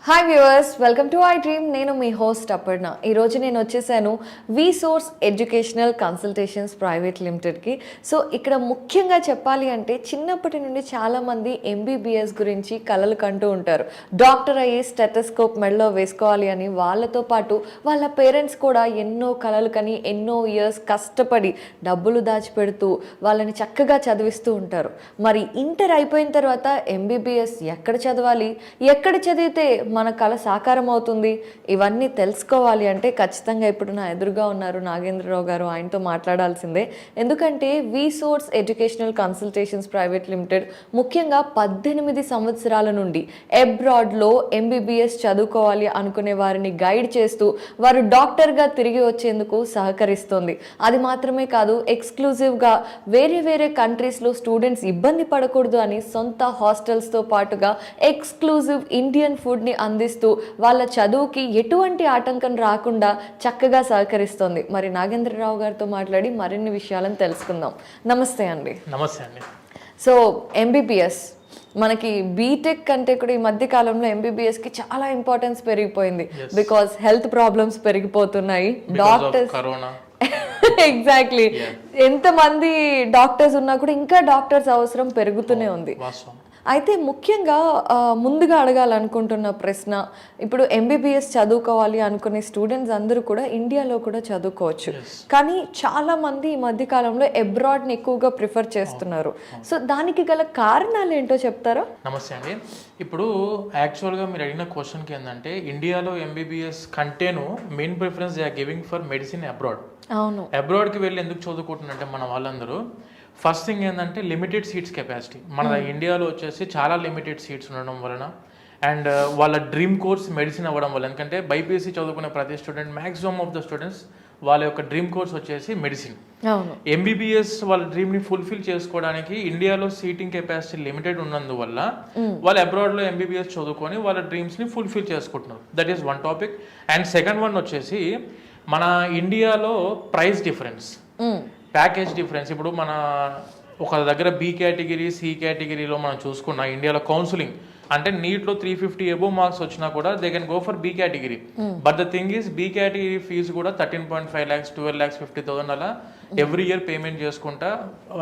Hi viewers, welcome to I dream. నేను మీ host Aparna. ఈరోజు నేను వచ్చేసాను వి సోర్స్ ఎడ్యుకేషనల్ కన్సల్టేషన్స్ ప్రైవేట్ లిమిటెడ్కి. సో ఇక్కడ ముఖ్యంగా చెప్పాలి అంటే చిన్నప్పటి నుండి చాలామంది ఎంబీబీఎస్ గురించి కలలు కంటూ ఉంటారు. డాక్టర్ అయ్యి స్టెటస్కోప్ మెడలో వేసుకోవాలి అని. వాళ్ళతో పాటు వాళ్ళ పేరెంట్స్ కూడా ఎన్నో కలలు కని ఎన్నో ఇయర్స్ కష్టపడి డబ్బులు దాచిపెడుతూ వాళ్ళని చక్కగా చదివిస్తూ ఉంటారు. మరి ఇంటర్ అయిపోయిన తర్వాత ఎంబీబీఎస్ ఎక్కడ చదవాలి, ఎక్కడ చదివితే మన కళ సాకారం అవుతుంది, ఇవన్నీ తెలుసుకోవాలి అంటే ఖచ్చితంగా ఇప్పుడు నా ఎదురుగా ఉన్నారు నాగేంద్రరావు గారు. ఆయనతో మాట్లాడాల్సిందే. ఎందుకంటే V Source educational consultations private limited ముఖ్యంగా 18 సంవత్సరాల నుండి అబ్రాడ్లో ఎంబీబీఎస్ చదువుకోవాలి అనుకునే వారిని గైడ్ చేస్తూ వారు డాక్టర్గా తిరిగి వచ్చేందుకు సహకరిస్తుంది. అది మాత్రమే కాదు, ఎక్స్క్లూజివ్గా వేరే కంట్రీస్లో స్టూడెంట్స్ ఇబ్బంది పడకూడదు అని సొంత హాస్టల్స్తో పాటుగా ఎక్స్క్లూజివ్ ఇండియన్ ఫుడ్ని అందిస్తూ వాళ్ళ చదువుకి ఎటువంటి ఆటంకం రాకుండా చక్కగా సహకరిస్తుంది. మరి నాగేంద్రరావు గారితో మాట్లాడి మరిన్ని విషయాలను తెలుసుకుందాం. నమస్తే అండి. నమస్తే అండి. సో ఎంబీబీఎస్ మనకి బీటెక్ కంటే కూడా ఈ మధ్య కాలంలో ఎంబీబీఎస్కి చాలా ఇంపార్టెన్స్ పెరిగిపోయింది. బికాస్ హెల్త్ ప్రాబ్లమ్స్ పెరిగిపోతున్నాయి. డాక్టర్స్ ఎగ్జాక్ట్లీ ఎంతమంది డాక్టర్స్ ఉన్నా కూడా ఇంకా డాక్టర్స్ అవసరం పెరుగుతూనే ఉంది. అయితే ముఖ్యంగా ముందుగా అడగాలనుకుంటున్న ప్రశ్న, ఇప్పుడు ఎంబీబీఎస్ చదువుకోవాలి అనుకునే స్టూడెంట్స్ అందరూ కూడా ఇండియాలో కూడా చదువుకోవచ్చు, కానీ చాలామంది ఈ మధ్యకాలంలో అబ్రాడ్ని ఎక్కువగా ప్రిఫర్ చేస్తున్నారు. సో దానికి గల కారణాలు ఏంటో చెప్తారా? నమస్తే అండి. ఇప్పుడు యాక్చువల్గా మీరు అడిగిన క్వశ్చన్కి ఏంటంటే, ఇండియాలో ఎంబీబీఎస్ కంటేను main preference they are giving for medicine abroad. అవును, అబ్రాడ్కి వెళ్ళి ఎందుకు చదువుకుంటున్నారంటే మన వాళ్ళందరూ ఫస్ట్ థింగ్ ఏంటంటే లిమిటెడ్ సీట్స్ కెపాసిటీ. మన ఇండియాలో వచ్చేసి చాలా లిమిటెడ్ సీట్స్ ఉండడం వలన అండ్ వాళ్ళ డ్రీమ్ కోర్స్ మెడిసిన్ అవ్వడం వల్ల, ఎందుకంటే బైపీఎస్సీ చదువుకునే ప్రతి student maximum of the students వాళ్ళ యొక్క డ్రీమ్ కోర్స్ వచ్చేసి మెడిసిన్. ఎంబీబీఎస్ వాళ్ళ డ్రీమ్ని ఫుల్ఫిల్ చేసుకోవడానికి ఇండియాలో సీటింగ్ కెపాసిటీ లిమిటెడ్ ఉన్నందువల్ల వాళ్ళు అబ్రాడ్లో ఎంబీబీఎస్ చదువుకొని వాళ్ళ డ్రీమ్స్ని ఫుల్ఫిల్ చేసుకుంటున్నారు. That is one topic. And second one వచ్చేసి మన ఇండియాలో ప్రైస్ డిఫరెన్స్, ప్యాకేజ్ డిఫరెన్స్. ఇప్పుడు మన ఒక దగ్గర బి కేటగిరీ, సి కేటగిరీలో మనం చూసుకున్న ఇండియాలో కౌన్సిలింగ్ అంటే నీట్లో 350 అబోవ్ మార్క్స్ వచ్చినా కూడా they can go for B category. But the thing is B category fee కూడా 13.5 lakhs 12,50,000 అలా ఎవ్రీ ఇయర్ పేమెంట్ చేసుకుంటా.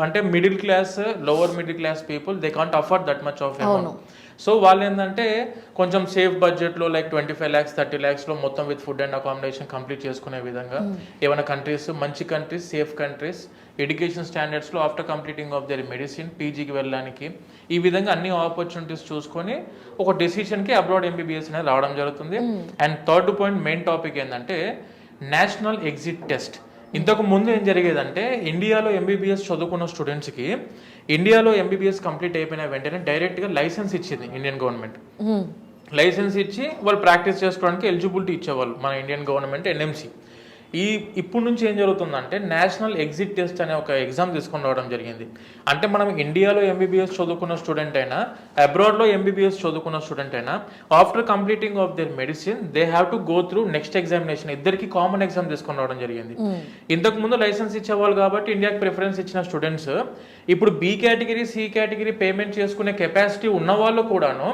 అంటే middle class, lower middle class people they can't afford that much of amount. So వాళ్ళు ఏంటంటే కొంచెం safe బడ్జెట్లో like 25 lakhs 30 lakhsలో మొత్తం with food and accommodation complete చేసుకునే విధంగా ఏమైనా కంట్రీస్, మంచి కంట్రీస్, సేఫ్ కంట్రీస్, ఎడ్యుకేషన్ స్టాండర్డ్స్లో after completing of the medicine పీజీకి వెళ్ళడానికి ఈ విధంగా అన్ని ఆపర్చునిటీస్ చూసుకొని ఒక డెసిషన్కి అబ్రాడ్ ఎంబీబీఎస్ అనేది రావడం జరుగుతుంది. And third point main topic ఏంటంటే నేషనల్ ఎగ్జిట్ టెస్ట్. ఇంతకు ముందు ఏం జరిగేదంటే ఇండియాలో ఎంబీబీఎస్ చదువుకున్న స్టూడెంట్స్కి ఇండియాలో ఎంబీబీఎస్ కంప్లీట్ అయిపోయిన వెంటనే డైరెక్ట్గా లైసెన్స్ ఇచ్చింది ఇండియన్ గవర్నమెంట్. లైసెన్స్ ఇచ్చి వాళ్ళు ప్రాక్టీస్ చేసుకోవడానికి ఎలిజిబిలిటీ ఇచ్చేవాళ్ళు మన ఇండియన్ గవర్నమెంట్, ఎన్ఎంసీ. ఇప్పుడు నుంచి ఏం జరుగుతుందంటే నేషనల్ ఎగ్జిట్ టెస్ట్ అనే ఒక ఎగ్జామ్ తీసుకొని రావడం జరిగింది. అంటే మనం ఇండియాలో ఎంబీబీఎస్ చదువుకున్న స్టూడెంట్ అయినా, అబ్రాడ్లో ఎంబీబీఎస్ చదువుకున్న స్టూడెంట్ అయినా after completing of their medicine they have to go through next examination. ఇద్దరికి కామన్ ఎగ్జామ్ తీసుకొని రావడం జరిగింది. ఇంతకు ముందు లైసెన్స్ ఇచ్చేవాళ్ళు కాబట్టి ఇండియాకి ప్రిఫరెన్స్ ఇచ్చిన స్టూడెంట్స్ ఇప్పుడు B category, C category payment చేసుకునే కెపాసిటీ ఉన్న వాళ్ళు కూడాను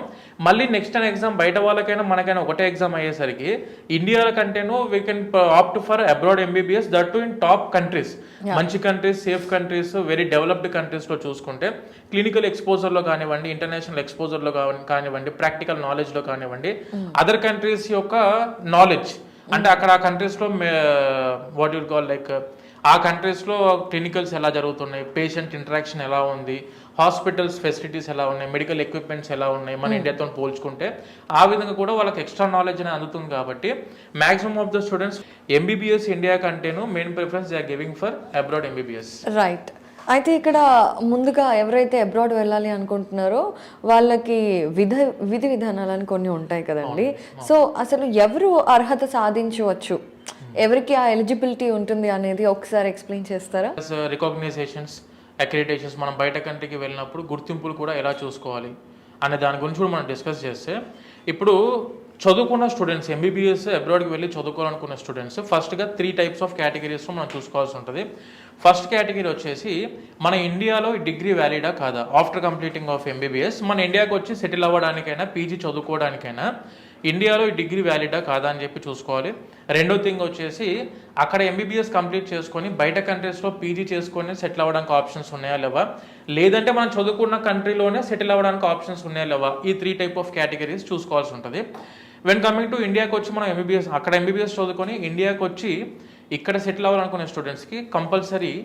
మళ్ళీ నెక్స్ట్ అనే ఎగ్జామ్ బయట వాళ్ళకైనా మనకైనా ఒకటే ఎగ్జామ్ అయ్యేసరికి ఇండియా కంటేనూ we can opt for abroad MBBS, that to in top countries, మంచి countries, safe countries, very developed కంట్రీస్లో చూసుకుంటే క్లినికల్ ఎక్స్పోజర్లో కానివ్వండి, ఇంటర్నేషనల్ ఎక్స్పోజర్లో కానివ్వండి, ప్రాక్టికల్ నాలెడ్జ్లో కానివ్వండి, అదర్ కంట్రీస్ యొక్క నాలెడ్జ్ అంటే అక్కడ ఆ కంట్రీస్లో వాట్ యు కాల్ లైక్ ఆ కంట్రీస్లో క్లినికల్స్ ఎలా జరుగుతున్నాయి, పేషెంట్ ఇంటరాక్షన్ ఎలా ఉంది, హాస్పిటల్స్ ఫెసిలిటీస్ ఎలా ఉన్నాయి, మెడికల్ ఎక్విప్మెంట్స్ ఎలా ఉన్నాయి మన ఇండియాతో పోల్చుకుంటే, ఆ విధంగా కూడా వాళ్ళకి ఎక్స్ట్రా నాలెడ్జ్ అనేది అందుతుంది. కాబట్టి maximum of the students MBBS India కంటేను main preference they are giving for abroad MBBS. Right. అయితే ఇక్కడ ముందుగా ఎవరైతే అబ్రాడ్ వెళ్ళాలి అనుకుంటున్నారో వాళ్ళకి విధి విధానాలని కొన్ని ఉంటాయి కదండి. సో అసలు ఎవరు అర్హత సాధించవచ్చు, ఎవరికి ఆ ఎలిజిబిలిటీ ఉంటుంది అనేది ఒకసారి ఎక్స్ప్లెయిన్ చేస్తారా? రికగ్నైజేషన్స్, అక్రిడిటేషన్స్, మనం బయట కంట్రీకి వెళ్ళినప్పుడు గుర్తింపులు కూడా ఎలా చూసుకోవాలి అనే దాని గురించి కూడా మనం డిస్కస్ చేస్తే, ఇప్పుడు చదువుకున్న స్టూడెంట్స్ ఎంబీబీఎస్ అబ్రాడ్కి వెళ్ళి చదువుకోవాలనుకున్న స్టూడెంట్స్ ఫస్ట్గా 3 టైప్స్ ఆఫ్ కేటగిరీస్లో మనం చూసుకోవాల్సి ఉంటుంది. ఫస్ట్ కేటగిరీ వచ్చేసి మన ఇండియాలో డిగ్రీ వ్యాలిడా కాదా. ఆఫ్టర్ కంప్లీటింగ్ ఆఫ్ ఎంబీబీఎస్ మన ఇండియాకి వచ్చి సెటిల్ అవ్వడానికైనా పీజీ చదువుకోవడానికైనా ఇండియాలో ఈ డిగ్రీ వ్యాలిడా కాదా అని చెప్పి చూసుకోవాలి. రెండో థింగ్ వచ్చేసి అక్కడ ఎంబీబీఎస్ కంప్లీట్ చేసుకొని బయట కంట్రీస్లో పీజీ చేసుకొని సెటిల్ అవ్వడానికి ఆప్షన్స్ ఉన్నాయా లేవా, లేదంటే మనం చదువుకున్న కంట్రీలోనే సెటిల్ అవ్వడానికి ఆప్షన్స్ ఉన్నాయా లేవా, ఈ 3 టైప్ ఆఫ్ కేటగిరీస్ చూసుకోవాల్సి ఉంటుంది. వెన్ కమింగ్ టు ఇండియాకి వచ్చి మనం ఎంబీబీఎస్ అక్కడ ఎంబీబీఎస్ చదువుకొని ఇండియాకి వచ్చి ఇక్కడ సెటిల్ అవ్వాలనుకునే స్టూడెంట్స్కి compulsory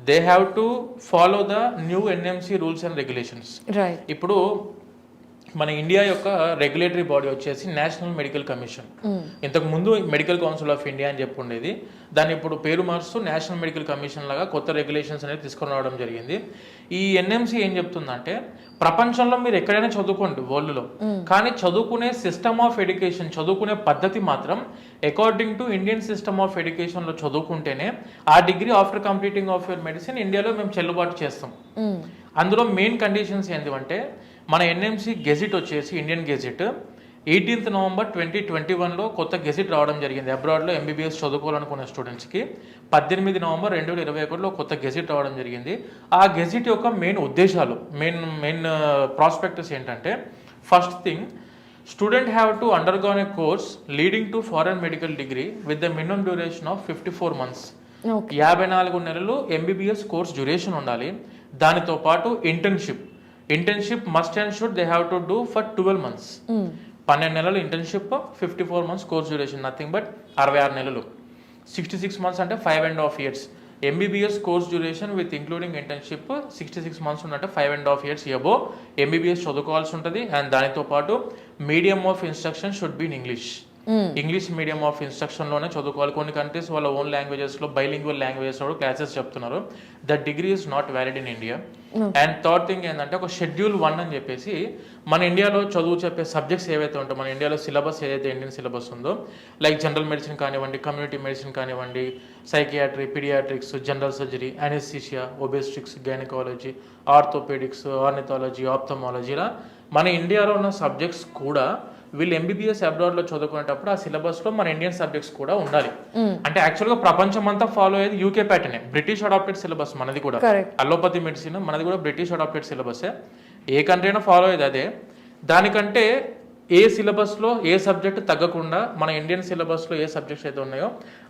they have to follow the new NMC rules and regulations. ఇప్పుడు మన ఇండియా యొక్క రెగ్యులేటరీ బాడీ వచ్చేసి నేషనల్ మెడికల్ కమిషన్. ఇంతకు ముందు మెడికల్ కౌన్సిల్ ఆఫ్ ఇండియా అని చెప్పి ఉండేది, దాన్ని ఇప్పుడు పేరు మారుస్తూ నేషనల్ మెడికల్ కమిషన్ లాగా కొత్త రెగ్యులేషన్స్ అనేది తీసుకొని రావడం జరిగింది. ఈ ఎన్ఎంసీ ఏం చెప్తుందంటే ప్రపంచంలో మీరు ఎక్కడైనా చదువుకోండి వరల్డ్లో, కానీ చదువుకునే సిస్టమ్ ఆఫ్ ఎడ్యుకేషన్ చదువుకునే పద్ధతి మాత్రం according to Indian system of ఎడ్యుకేషన్లో చదువుకుంటేనే ఆ degree after completing of your medicine ఇండియాలో మేము చెల్లుబాటు చేస్తాం. అందులో మెయిన్ కండిషన్స్ ఏంటంటే మన ఎన్ఎంసీ గెజిట్ వచ్చేసి ఇండియన్ గెజిట్ 18th నవంబర్ 2021లో కొత్త గెజిట్ రావడం జరిగింది. అబ్రాడ్లో ఎంబీబీఎస్ చదువుకోవాలనుకునే స్టూడెంట్స్కి 18 నవంబర్ 2021లో కొత్త గెజిట్ రావడం జరిగింది. ఆ గెజిట్ యొక్క మెయిన్ ఉద్దేశాలు మెయిన్ ప్రాస్పెక్టస్ ఏంటంటే first thing, student have to undergone A course leading to foreign medical degree with the minimum duration of 54 months. 54 నెలలు ఎంబీబీఎస్ కోర్స్ డ్యూరేషన్ ఉండాలి. దానితో పాటు internship must and should they have to do for 12 months. 12 నెలలు internship, 54 months course duration, nothing but 66 నెలలు. 66 months అంటే 5.5 years. MBBS course duration with including internship 66 months ఉన్నట్టు 5.5 years above MBBS చదువుకోవాల్సి ఉంటుంది. And దానితో పాటు medium of instruction should be in English medium of ఇన్స్ట్రక్షన్లోనే చదువుకోవాలి. కొన్ని కంట్రీస్ వాళ్ళ ఓన్ లాంగ్వేజెస్లో బైలింగ్వల్ లాంగ్వేజెస్లో క్లాసెస్ చెప్తున్నారు. The degree is not valid in India. And third thing ఏంటంటే ఒక షెడ్యూల్ 1 అని చెప్పేసి మన ఇండియాలో చదువు చెప్పే సబ్జెక్ట్స్ ఏవైతే ఉంటాయో మన ఇండియాలో సిలబస్ ఏదైతే ఇండియన్ సిలబస్ ఉందో, లైక్ జనరల్ మెడిసిన్ కానివ్వండి, కమ్యూనిటీ మెడిసిన్ కానివ్వండి, psychiatry, paediatrics, general surgery, anaesthesia, obstetrics, gynaecology, orthopaedics, ornithology, ఆప్థమాలజీలా మన ఇండియాలో ఉన్న సబ్జెక్ట్స్ కూడా వీళ్ళు ఎంబీబీఎస్ అబ్రాడ్లో చదువుకునేటప్పుడు ఆ సిలబస్లో మన ఇండియన్ సబ్జెక్ట్స్ కూడా ఉండాలి. అంటే యాక్చువల్గా ప్రపంచం అంతా ఫాలో అయ్యేది యూకే ప్యాటర్నే, బ్రిటిష్ అడాప్టెడ్ సిలబస్ మనది కూడా. అలోపతి మెడిసిన్ మనది కూడా బ్రిటిష్ అడాప్టెడ్ సిలబసే, ఏ కంట్రీ అయినా ఫాలో అయ్యేది అదే. దానికంటే ఏ సిలబస్లో ఏ సబ్జెక్ట్ తగ్గకుండా మన ఇండియన్ సిలబస్లో ఏ సబ్జెక్ట్స్ అయితే ఉన్నాయో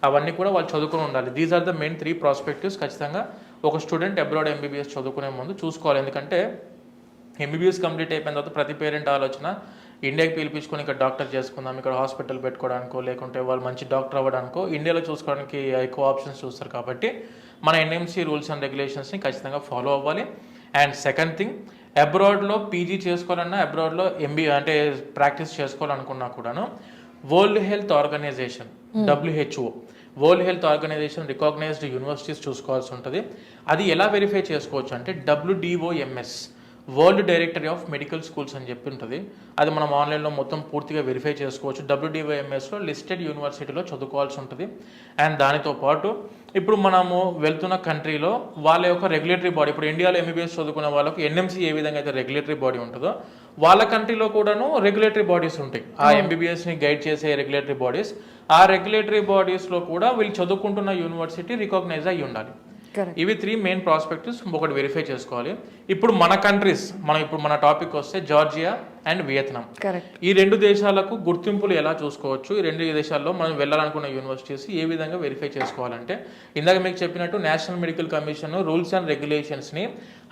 అవన్నీ కూడా వాళ్ళు చదువుకుని ఉండాలి. These are the main 3 prospectives ఖచ్చితంగా ఒక స్టూడెంట్ అబ్రాడ్ ఎంబీబీఎస్ చదువుకునే ముందు చూసుకోవాలి. ఎందుకంటే ఎంబీబీఎస్ కంప్లీట్ అయిపోయిన తర్వాత ప్రతి పేరెంట్ ఆలోచన ఇండియాకి పిలిపించుకొని ఇక్కడ డాక్టర్ చేసుకుందాం, ఇక్కడ హాస్పిటల్ పెట్టుకోవడానికో లేకుంటే వాళ్ళు మంచి డాక్టర్ అవ్వడానికో ఇండియాలో చూసుకోవడానికి ఎక్కువ ఆప్షన్స్ చూస్తారు. కాబట్టి మన ఎన్ఎంసీ రూల్స్ అండ్ రెగ్యులేషన్స్ని ఖచ్చితంగా ఫాలో అవ్వాలి. అండ్ సెకండ్ థింగ్, అబ్రాడ్లో పీజీ చేసుకోవాలన్నా అబ్రాడ్లో అంటే ప్రాక్టీస్ చేసుకోవాలనుకున్నా కూడాను World Health Organization WHO World Health Organization recognised universities చూసుకోవాల్సి ఉంటుంది. అది ఎలా వెరిఫై చేసుకోవచ్చు అంటే WDOMS World Directory of Medical Schools అని చెప్పి ఉంటుంది. అది మనం ఆన్లైన్లో మొత్తం పూర్తిగా వెరిఫై చేసుకోవచ్చు. WDOMSలో లిస్టెడ్ యూనివర్సిటీలో చదువుకోవాల్సి ఉంటుంది. అండ్ దానితో పాటు ఇప్పుడు మనము వెళ్తున్న కంట్రీలో వాళ్ళ యొక్క రెగ్యులేటరీ బాడీ, ఇప్పుడు ఇండియాలో ఎంబీబీఎస్ చదువుకునే వాళ్ళకు ఎన్ఎంసీ ఏ విధంగా అయితే రెగ్యులేటరీ బాడీ ఉంటుందో వాళ్ళ కంట్రీలో కూడాను రెగ్యులేటరీ బాడీస్ ఉంటాయి. ఆ ఎంబీబీఎస్ని గైడ్ చేసే రెగ్యులేటరీ బాడీస్, ఆ రెగ్యులేటరీ బాడీస్లో కూడా వీళ్ళు చదువుకుంటున్న యూనివర్సిటీ రికాగ్నైజ్ అయ్యి ఉండాలి. ఇవి 3 మెయిన్ ప్రాస్పెక్టివ్స్ ఒకటి వెరిఫై చేసుకోవాలి. ఇప్పుడు మన కంట్రీస్ ఇప్పుడు మన టాపిక్ వస్తే జార్జియా అండ్ వియత్నాం. ఈ 2 దేశాలకు గుర్తింపులు ఎలా చూసుకోవచ్చు, ఈ 2 దేశాల్లో మనం వెళ్ళాలనుకున్న యూనివర్సిటీస్ ఏ విధంగా వెరిఫై చేసుకోవాలంటే ఇందాక మీకు చెప్పినట్టు national medical commission rules and రెగ్యులేషన్స్ని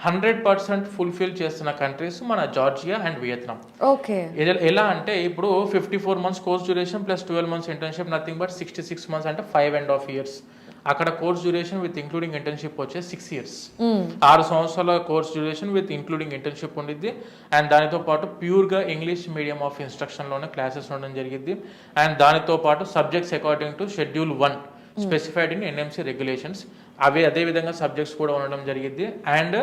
100% ఫుల్ఫిల్ చేస్తున్న కంట్రీస్ మన జార్జియా అండ్ వియత్నాం. ఎలా అంటే ఇప్పుడు 54 months course duration plus 12 months internship, nothing but 66 months అంటే 5.5 years. అక్కడ course duration with including internship వచ్చే 6 years. 6 సంవత్సరాల course duration with including internship ఉండిద్ది. అండ్ దానితో పాటు ప్యూర్గా ఇంగ్లీష్ మీడియం ఆఫ్ ఇన్స్ట్రక్షన్లోనే క్లాసెస్ ఉండడం జరిగింది. అండ్ దానితో పాటు subjects according to schedule 1 specified in NMC regulations అదే విధంగా సబ్జెక్ట్స్ కూడా ఉండడం జరిగింది. అండ్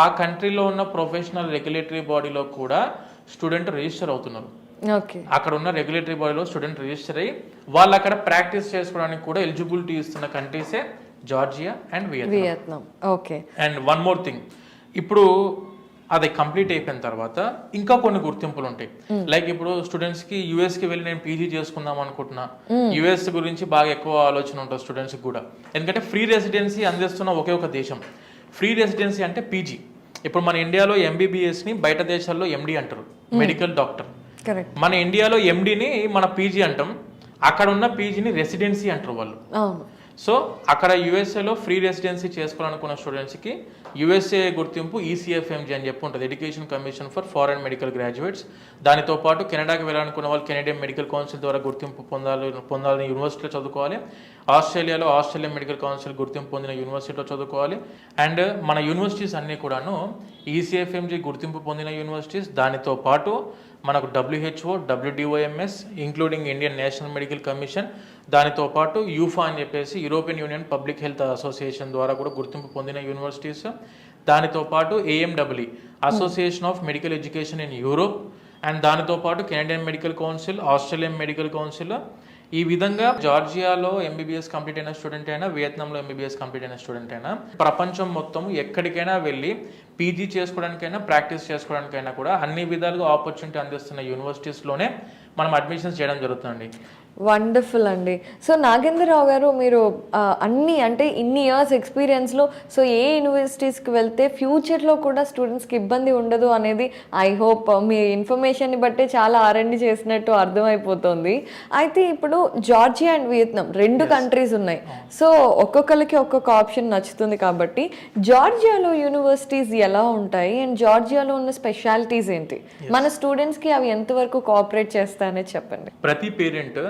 ఆ కంట్రీలో ఉన్న ప్రొఫెషనల్ రెగ్యులేటరీ బాడీలో కూడా స్టూడెంట్ రిజిస్టర్ అవుతున్నారు. అక్కడ ఉన్న రెగ్యులేటరీ బాడీలో స్టూడెంట్ రిజిస్టర్ అయ్యి వాళ్ళు అక్కడ ప్రాక్టీస్ చేసుకోవడానికి కూడా ఎలిజిబిలిటీ ఇస్తున్న కంట్రీసే Georgia and Vietnam. And one more thing, ఇప్పుడు అది కంప్లీట్ అయిపోయిన తర్వాత ఇంకా కొన్ని గుర్తింపులు ఉంటాయి. లైక్ ఇప్పుడు స్టూడెంట్స్ కి యుఎస్ కి వెళ్ళి నేను పీజీ చేసుకుందాం అనుకుంటున్నా, యుఎస్ గురించి బాగా ఎక్కువ ఆలోచన ఉంటుంది స్టూడెంట్స్ కూడా. ఎందుకంటే ఫ్రీ రెసిడెన్సీ అందిస్తున్న ఒకే ఒక దేశం. ఫ్రీ రెసిడెన్సీ అంటే పీజీ. ఇప్పుడు మన ఇండియాలో ఎంబీబీఎస్ ని బయట దేశాల్లో ఎండి అంటారు, మెడికల్ డాక్టర్. మన ఇండియాలో ఎండిని మన పీజీ అంటాం, అక్కడ ఉన్న పీజీని రెసిడెన్సీ అంటారు వాళ్ళు. సో అక్కడ యుఎస్ఏలో ఫ్రీ రెసిడెన్సీ చేసుకోవాలనుకున్న స్టూడెంట్స్కి యుఎస్ఏ గుర్తింపు ఈసీఎఫ్ఎంజీ అని చెప్పి ఉంటుంది, education commission for foreign medical graduates. దానితో పాటు కెనడాకి వెళ్ళాలనుకున్న వాళ్ళు కెనడియన్ మెడికల్ కౌన్సిల్ ద్వారా గుర్తింపు పొందాలని యూనివర్సిటీలో చదువుకోవాలి. ఆస్ట్రేలియాలో ఆస్ట్రేలియన్ మెడికల్ కౌన్సిల్ గుర్తింపు పొందిన యూనివర్సిటీలో చదువుకోవాలి. అండ్ మన యూనివర్సిటీస్ అన్నీ కూడాను ఈసీఎఫ్ఎంజీ గుర్తింపు పొందిన యూనివర్సిటీస్. దానితో పాటు మనకు WHO, WDOMS including Indian national medical commission, దానితో పాటు యూఫా అని చెప్పేసి European union public health association ద్వారా కూడా గుర్తింపు పొందిన యూనివర్సిటీస్. దానితో పాటు AMEE association of medical education in Europe. And దానితో పాటు Canadian medical council, Australian medical council. ఈ విధంగా జార్జియాలో ఎంబీబీఎస్ కంప్లీట్ అయిన స్టూడెంట్ అయినా, వియత్నాంలో ఎంబీబీఎస్ కంప్లీట్ అయిన స్టూడెంట్ అయినా, ప్రపంచం మొత్తం ఎక్కడికైనా వెళ్ళి పీజీ చేసుకోవడానికైనా ప్రాక్టీస్ చేసుకోవడానికైనా కూడా అన్ని విధాలుగా ఆపర్చునిటీ అందిస్తున్న యూనివర్సిటీస్లోనే మనం అడ్మిషన్స్ చేయడం జరుగుతుంది. వండర్ఫుల్ అండి. సో నాగేంద్రరావు గారు, మీరు ఇన్ని ఇయర్స్ ఎక్స్పీరియన్స్లో సో ఏ యూనివర్సిటీస్కి వెళ్తే ఫ్యూచర్లో కూడా స్టూడెంట్స్కి ఇబ్బంది ఉండదు అనేది ఐ హోప్ మీ ఇన్ఫర్మేషన్ని బట్టే చాలా R&D చేసినట్టు అర్థమైపోతుంది. అయితే ఇప్పుడు జార్జియా అండ్ వియత్నాం రెండు కంట్రీస్ ఉన్నాయి. సో ఒక్కొక్కరికి ఒక్కొక్క ఆప్షన్ నచ్చుతుంది కాబట్టి జార్జియాలో యూనివర్సిటీస్ ఎలా ఉంటాయి అండ్ జార్జియాలో ఉన్న స్పెషాలిటీస్ ఏంటి, మన స్టూడెంట్స్కి అవి ఎంతవరకు కోఆపరేట్ చేస్తాయనేది చెప్పండి. ప్రతి పేరెంట్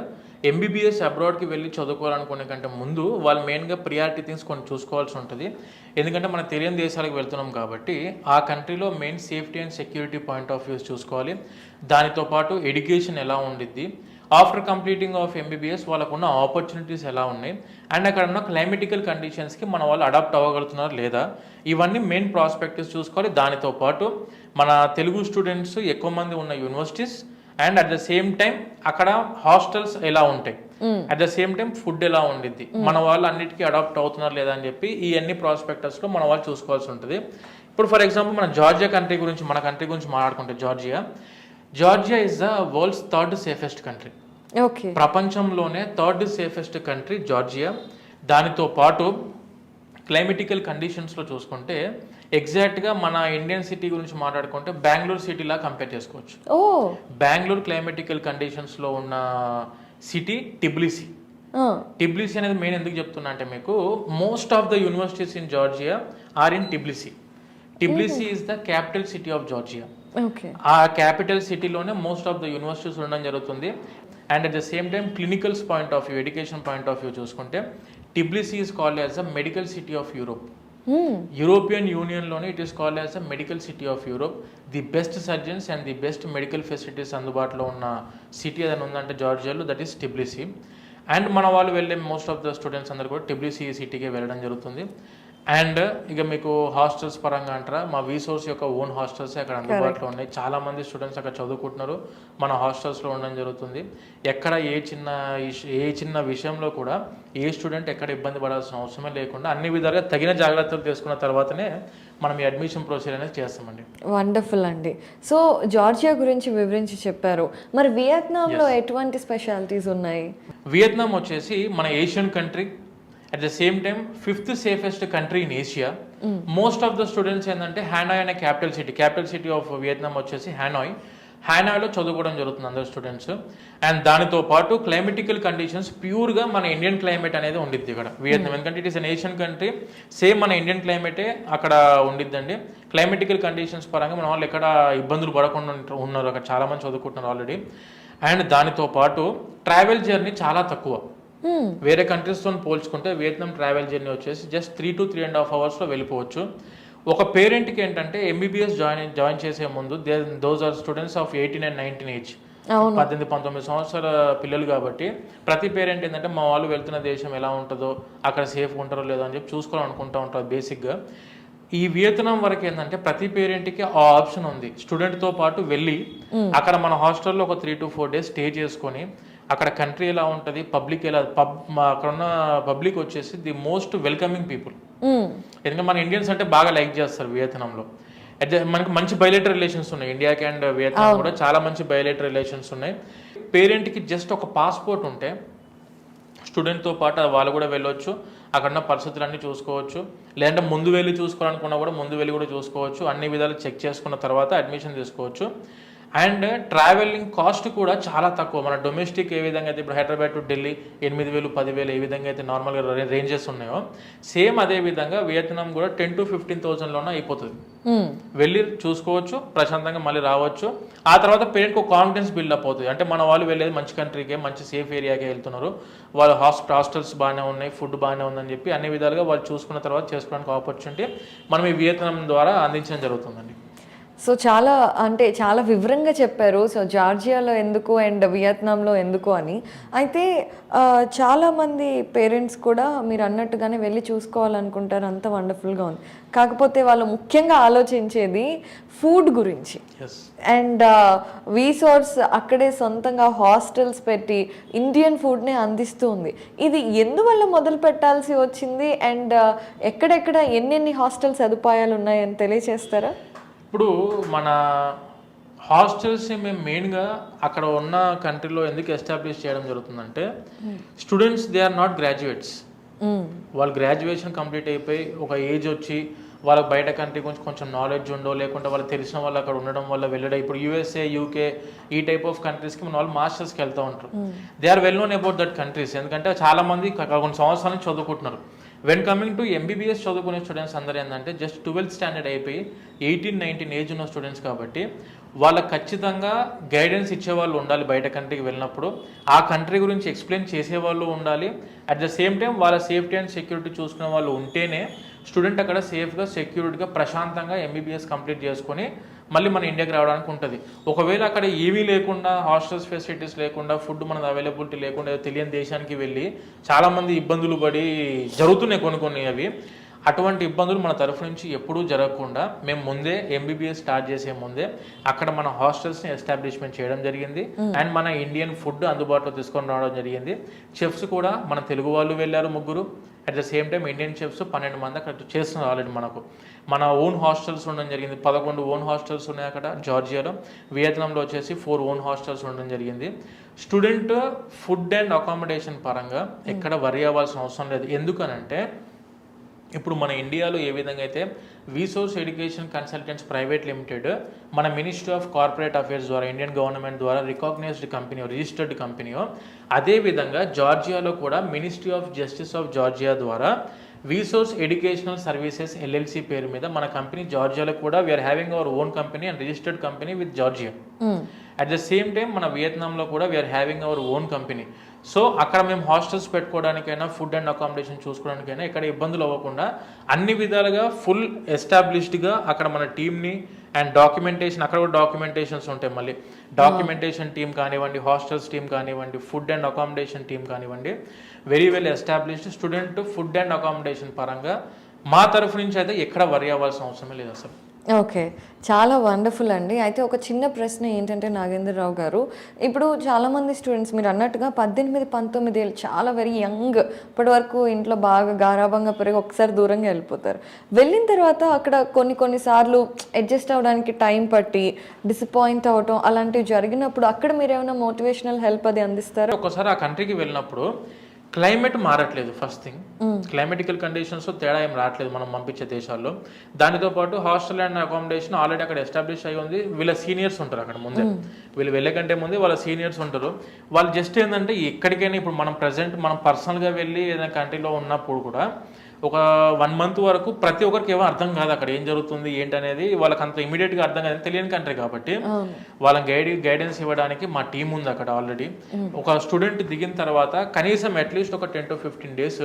ఎంబీబీఎస్ అబ్రాడ్కి వెళ్ళి చదువుకోవాలనుకునే కంటే ముందు వాళ్ళు మెయిన్గా ప్రియారిటీ థింగ్స్ కొన్ని చూసుకోవాల్సి ఉంటుంది. ఎందుకంటే మనం తెలియని దేశాలకు వెళ్తున్నాం కాబట్టి ఆ కంట్రీలో main safety and security point of views చూసుకోవాలి. దానితో పాటు ఎడ్యుకేషన్ ఎలా ఉండిద్ది, ఆఫ్టర్ కంప్లీటింగ్ ఆఫ్ ఎంబీబీఎస్ వాళ్ళకున్న ఆపర్చునిటీస్ ఎలా ఉన్నాయి, అండ్ అక్కడ ఉన్న క్లైమేటికల్ కండిషన్స్కి మన వాళ్ళు అడాప్ట్ అవ్వగలుగుతున్నారు లేదా, ఇవన్నీ మెయిన్ ప్రాస్పెక్టివ్స్ చూసుకోవాలి. దానితో పాటు మన తెలుగు స్టూడెంట్స్ ఎక్కువ మంది ఉన్న universities, and at the same time అక్కడ హాస్టల్స్ ఎలా ఉంటాయి, at the same time food ఎలా ఉండిద్ది, మన వాళ్ళు అన్నిటికీ అడాప్ట్ అవుతున్నారు లేదా అని చెప్పి ఈ అన్ని ప్రాస్పెక్టర్స్లో మన వాళ్ళు చూసుకోవాల్సి ఉంటుంది. ఇప్పుడు ఫర్ ఎగ్జాంపుల్ మన జార్జియా కంట్రీ గురించి, మన కంట్రీ గురించి మాట్లాడుకుంటే Georgia is the world's 3rd safest country. ప్రపంచంలోనే 3rd సేఫెస్ట్ కంట్రీ జార్జియా. దానితో పాటు క్లైమేటికల్ కండిషన్స్లో చూసుకుంటే ఎగ్జాక్ట్గా మన ఇండియన్ సిటీ గురించి మాట్లాడుకుంటే బెంగళూరు సిటీలా కంపేర్ చేసుకోవచ్చు. బెంగళూరు క్లైమేటికల్ కండిషన్స్లో ఉన్న సిటీ టిబ్లిసీ. టిబ్లిసీ అనేది మెయిన్ ఎందుకు చెప్తున్నా అంటే, మీకు most of the universities in Georgia are in Tbilisi. Tbilisi is the capital city of Georgia. ఆ క్యాపిటల్ సిటీలోనే మోస్ట్ ఆఫ్ ద యూనివర్సిటీస్ ఉండడం జరుగుతుంది. And at the same time clinicals point of view, education point of view చూసుకుంటే Tbilisi is called as a medical city of Europe. European యూనియన్లోనే it is called as a medical city of Europe. The best surgeons and the best medical facilities అందుబాటులో ఉన్న city ఏదైనా ఉందంటే జార్జియాలో, that is టిబ్లిసీ. And మన వాళ్ళు వెళ్ళే most of the students అందరూ కూడా టిబ్లిసీ సిటీకి వెళ్ళడం జరుగుతుంది. అండ్ ఇక మీకు హాస్టల్స్ పరంగా అంటారా, మా వీసోర్స్ యొక్క ఓన్ హాస్టల్స్ అక్కడ అందుబాటులో ఉన్నాయి. చాలా మంది స్టూడెంట్స్ అక్కడ చదువుకుంటున్నారు, మన హాస్టల్స్లో ఉండడం జరుగుతుంది. ఎక్కడ ఏ చిన్న విషయంలో కూడా ఏ స్టూడెంట్ ఎక్కడ ఇబ్బంది పడాల్సిన అవసరమే లేకుండా అన్ని విధాలుగా తగిన జాగ్రత్తలు తీసుకున్న తర్వాతనే మనం ఈ అడ్మిషన్ ప్రొసీజర్ అనేది చేస్తామండి. వండర్ఫుల్ అండి. సో జార్జియా గురించి వివరించి చెప్పారు. మరి వియత్నాంలో ఎటువంటి స్పెషాలిటీస్ ఉన్నాయి? వియత్నాం వచ్చేసి మన Asian country, at the same time 5th safest country in Asia. Most of the students ఏంటంటే హ్యానాయ్ అనే క్యాపిటల్ సిటీ ఆఫ్ వియత్నాం వచ్చేసి హ్యానాయ్లో చదువుకోవడం జరుగుతుంది అందరు స్టూడెంట్స్. అండ్ దానితో పాటు క్లైమేటికల్ కండిషన్స్ ప్యూర్గా మన ఇండియన్ క్లైమేట్ అనేది ఉండిద్ది ఇక్కడ వియత్నాం. ఎందుకంటే it is an Asian country, same మన ఇండియన్ క్లైమేటే అక్కడ ఉండిద్దండి. క్లైమేటికల్ కండిషన్స్ పరంగా మన వాళ్ళు ఎక్కడ ఇబ్బందులు పడకుండా ఉన్నారు, అక్కడ చాలా మంది చదువుకుంటున్నారు ఆల్రెడీ. అండ్ దానితో పాటు ట్రావెల్ జర్నీ చాలా తక్కువ. వేరే కంట్రీస్తో పోల్చుకుంటే వియత్నాం ట్రావెల్ జర్నీ వచ్చేసి జస్ట్ 3 to 3.5 hours వెళ్ళిపోవచ్చు. ఒక పేరెంట్కి ఏంటంటే ఎంబీబీఎస్ జాయిన్ చేసే ముందు those are students of 18 and 19 age, 18-19 సంవత్సరాల పిల్లలు కాబట్టి ప్రతి పేరెంట్ ఏంటంటే మా వాళ్ళు వెళ్తున్న దేశం ఎలా ఉంటుందో, అక్కడ సేఫ్గా ఉంటారో లేదో అని చెప్పి చూసుకోవాలనుకుంటూ ఉంటారు బేసిక్గా. ఈ వియత్నాం వరకు ఏంటంటే ప్రతి పేరెంట్కి ఆ ఆప్షన్ ఉంది, స్టూడెంట్తో పాటు వెళ్ళి అక్కడ మన హాస్టల్లో ఒక 3 to 4 days స్టే చేసుకొని అక్కడ కంట్రీ ఎలా ఉంటుంది, పబ్లిక్ ఎలా, అక్కడ ఉన్న పబ్లిక్ వచ్చేసి ది మోస్ట్ వెల్కమింగ్ పీపుల్. ఎందుకంటే మన ఇండియన్స్ అంటే బాగా లైక్ చేస్తారు వియత్నాంలో. మనకి మంచి బయలేటర్ రిలేషన్స్ ఉన్నాయి, ఇండియాకి అండ్ వియత్నాం కూడా చాలా మంచి బయలేటర్ రిలేషన్స్ ఉన్నాయి. పేరెంట్కి జస్ట్ ఒక పాస్పోర్ట్ ఉంటే స్టూడెంట్తో పాటు వాళ్ళు కూడా వెళ్ళొచ్చు, అక్కడున్న పరిస్థితులన్నీ చూసుకోవచ్చు. లేదంటే ముందు వెళ్ళి చూసుకోవాలనుకున్నా కూడా ముందు వెళ్ళి కూడా చూసుకోవచ్చు. అన్ని విధాలు చెక్ చేసుకున్న తర్వాత అడ్మిషన్ తీసుకోవచ్చు. అండ్ ట్రావెలింగ్ కాస్ట్ కూడా చాలా తక్కువ. మన డొమెస్టిక్ ఏ విధంగా అయితే ఇప్పుడు హైదరాబాద్ టు ఢిల్లీ 8,000 10,000 ఏ విధంగా అయితే నార్మల్గా రేంజెస్ ఉన్నాయో, సేమ్ అదే విధంగా వియత్నాం కూడా 10,000 to 15,000లోనే అయిపోతుంది. వెళ్ళి చూసుకోవచ్చు, ప్రశాంతంగా మళ్ళీ రావచ్చు. ఆ తర్వాత పేరెంట్కి ఒక కాన్ఫిడెన్స్ బిల్డప్ అవుతుంది. అంటే మన వాళ్ళు వెళ్ళేది మంచి కంట్రీకే, మంచి సేఫ్ ఏరియాకే వెళ్తున్నారు, వాళ్ళ హాస్టల్స్ బాగానే ఉన్నాయి, ఫుడ్ బాగానే ఉందని చెప్పి అన్ని విధాలుగా వాళ్ళు చూసుకున్న తర్వాత చేసుకోవడానికి ఆపర్చునిటీ మనం ఈ వియత్నాం ద్వారా అందించడం జరుగుతుందండి. సో చాలా వివరంగా చెప్పారు. సో జార్జియాలో ఎందుకు అండ్ వియత్నాంలో ఎందుకు అని. అయితే చాలామంది పేరెంట్స్ కూడా మీరు అన్నట్టుగానే వెళ్ళి చూసుకోవాలనుకుంటారు, అంత వండర్ఫుల్గా ఉంది. కాకపోతే వాళ్ళు ముఖ్యంగా ఆలోచించేది ఫుడ్ గురించి. అండ్ వీసోర్స్ అక్కడే సొంతంగా హాస్టల్స్ పెట్టి ఇండియన్ ఫుడ్ని అందిస్తూ ఉంది. ఇది ఎందువల్ల మొదలు పెట్టాల్సి వచ్చింది అండ్ ఎక్కడెక్కడ ఎన్నెన్ని హాస్టల్ సదుపాయాలు ఉన్నాయని తెలియచేస్తారా? ఇప్పుడు మన హాస్టల్స్ని మేము మెయిన్గా అక్కడ ఉన్న కంట్రీలో ఎందుకు ఎస్టాబ్లిష్ చేయడం జరుగుతుందంటే, students they are not graduates. వాళ్ళు గ్రాడ్యుయేషన్ కంప్లీట్ అయిపోయి ఒక ఏజ్ వచ్చి వాళ్ళకి బయట కంట్రీ గురించి కొంచెం నాలెడ్జ్ ఉండో, లేకుంటే వాళ్ళకి తెలిసిన వాళ్ళు అక్కడ ఉండడం వల్ల వెళ్ళడం. ఇప్పుడు USA UK ఈ టైప్ ఆఫ్ కంట్రీస్కి మన వాళ్ళు మాస్టర్స్కి వెళ్తూ ఉంటారు. They are well known about that countries, ఎందుకంటే చాలా మంది కొన్ని సంవత్సరాల నుంచి చదువుకుంటున్నారు. వెన్ కమింగ్ టు MBBS చదువుకునే స్టూడెంట్స్ అందరూ ఏంటంటే జస్ట్ 12th స్టాండర్డ్ అయిపోయి 18-19 ఏజ్ ఉన్న స్టూడెంట్స్ కాబట్టి వాళ్ళకి ఖచ్చితంగా గైడెన్స్ ఇచ్చేవాళ్ళు ఉండాలి. బయట కంట్రీకి వెళ్ళినప్పుడు ఆ కంట్రీ గురించి ఎక్స్ప్లెయిన్ చేసేవాళ్ళు ఉండాలి. అట్ ద సేమ్ టైం వాళ్ళ సేఫ్టీ అండ్ సెక్యూరిటీ చూసుకునే వాళ్ళు ఉంటేనే స్టూడెంట్ అక్కడ సేఫ్గా సెక్యూరిటీగా ప్రశాంతంగా MBBS కంప్లీట్ చేసుకొని మళ్ళీ మన ఇండియాకి రావడానికి ఉంటుంది. ఒకవేళ అక్కడ ఏమీ లేకుండా, హాస్టల్స్ ఫెసిలిటీస్ లేకుండా, ఫుడ్ మనది అవైలబిలిటీ లేకుండా తెలియని దేశానికి వెళ్ళి చాలామంది ఇబ్బందులు పడి జరుగుతున్నాయి కొన్ని అవి. అటువంటి ఇబ్బందులు మన తరఫు నుంచి ఎప్పుడూ జరగకుండా మేము ముందే MBBS స్టార్ట్ చేసే ముందే అక్కడ మన హాస్టల్స్ని ఎస్టాబ్లిష్మెంట్ చేయడం జరిగింది. అండ్ మన ఇండియన్ ఫుడ్ అందుబాటులో తీసుకొని రావడం జరిగింది. చెఫ్స్ కూడా మన తెలుగు వాళ్ళు వెళ్ళారు 3. At the same time Indian chefs 12 మంది అక్కడ చేస్తున్నారు ఆల్రెడీ. మన ఓన్ హాస్టల్స్ ఉండడం జరిగింది. 11 ఓన్ హాస్టల్స్ ఉన్నాయి అక్కడ జార్జియాలో. వియత్నాంలో వచ్చేసి 4 ఓన్ హాస్టల్స్ ఉండడం జరిగింది. స్టూడెంట్ ఫుడ్ అండ్ అకామిడేషన్ పరంగా ఎక్కడ వరి అవ్వాల్సిన అవసరం లేదు. ఎందుకనంటే ఇప్పుడు మన ఇండియాలో ఏ విధంగా అయితే వీసోర్స్ ఎడ్యుకేషన్ కన్సల్టెంట్స్ ప్రైవేట్ లిమిటెడ్ మన మినిస్ట్రీ ఆఫ్ కార్పొరేట్ అఫేర్స్ ద్వారా ఇండియన్ గవర్నమెంట్ ద్వారా రికాగ్నైజ్డ్ కంపెనీ, రిజిస్టర్డ్ కంపెనీయో, అదేవిధంగా జార్జియాలో కూడా ministry of justice of Georgia ద్వారా వీసోర్స్ ఎడ్యుకేషనల్ సర్వీసెస్ LLC పేరు మీద మన కంపెనీ జార్జియాలో కూడా we are having our own company and registered company with Georgia. At the same time మన వియత్నాంలో కూడా we are having our own company. So అక్కడ మేము హాస్టల్స్ పెట్టుకోవడానికైనా, ఫుడ్ అండ్ అకామిడేషన్ చూసుకోవడానికైనా ఇక్కడ ఇబ్బందులు అవ్వకుండా అన్ని విధాలుగా ఫుల్ ఎస్టాబ్లిష్డ్గా అక్కడ మన టీమ్ని అండ్ డాక్యుమెంటేషన్, అక్కడ కూడా డాక్యుమెంటేషన్స్ ఉంటాయి. మళ్ళీ డాక్యుమెంటేషన్ టీమ్ కానివ్వండి, హాస్టల్స్ టీమ్ కానివ్వండి, ఫుడ్ అండ్ అకామిడేషన్ టీమ్ కానివ్వండి, very well established. Student food and accommodation పరంగా మా తరఫు నుంచి అయితే ఎక్కడ వరి అవ్వాల్సిన అవసరమే లేదు అసలు. ఓకే, చాలా వండర్ఫుల్ అండి. అయితే ఒక చిన్న ప్రశ్న ఏంటంటే నాగేంద్రరావు గారు, ఇప్పుడు చాలామంది స్టూడెంట్స్ మీరు అన్నట్టుగా 18-19 ఏళ్ళు, చాలా వెరీ యంగ్, ఇప్పటి వరకు ఇంట్లో బాగా గారాభంగా పెరిగి ఒకసారి దూరంగా వెళ్ళిపోతారు. వెళ్ళిన తర్వాత అక్కడ కొన్నిసార్లు అడ్జస్ట్ అవ్వడానికి టైం పట్టి డిసప్పాయింట్ అవ్వటం అలాంటివి జరిగినప్పుడు అక్కడ మీరు ఏమైనా మోటివేషనల్ హెల్ప్ అది అందిస్తారా? ఒకసారి ఆ కంట్రీకి వెళ్ళినప్పుడు క్లైమేట్ మారట్లేదు. ఫస్ట్ థింగ్, క్లైమేటికల్ కండిషన్స్ తేడా ఏం రావట్లేదు మనం పంపించే దేశాల్లో. దానితో పాటు హాస్టల్ అండ్ అకామిడేషన్ ఆల్రెడీ అక్కడ ఎస్టాబ్లిష్ అయ్యి ఉంది. వీళ్ళ సీనియర్స్ ఉంటారు అక్కడ ముందే, వీళ్ళు వెళ్ళే కంటే ముందే వాళ్ళ సీనియర్స్ ఉంటారు. వాళ్ళు జస్ట్ ఏంటంటే ఎక్కడికైనా ఇప్పుడు మనం ప్రజెంట్ మనం పర్సనల్గా వెళ్ళి ఏదైనా కంట్రీలో ఉన్నప్పుడు కూడా ఒక 1 month వరకు ప్రతి ఒక్కరికి ఏమో అర్థం కాదు అక్కడ ఏం జరుగుతుంది ఏంటనేది. వాళ్ళకి అంత ఇమీడియట్గా అర్థం కాదు, తెలియని కంట్రీ కాబట్టి వాళ్ళని గైడెన్స్ ఇవ్వడానికి మా టీం ఉంది అక్కడ ఆల్రెడీ. ఒక స్టూడెంట్ దిగిన తర్వాత కనీసం అట్లీస్ట్ ఒక 10 to 15 days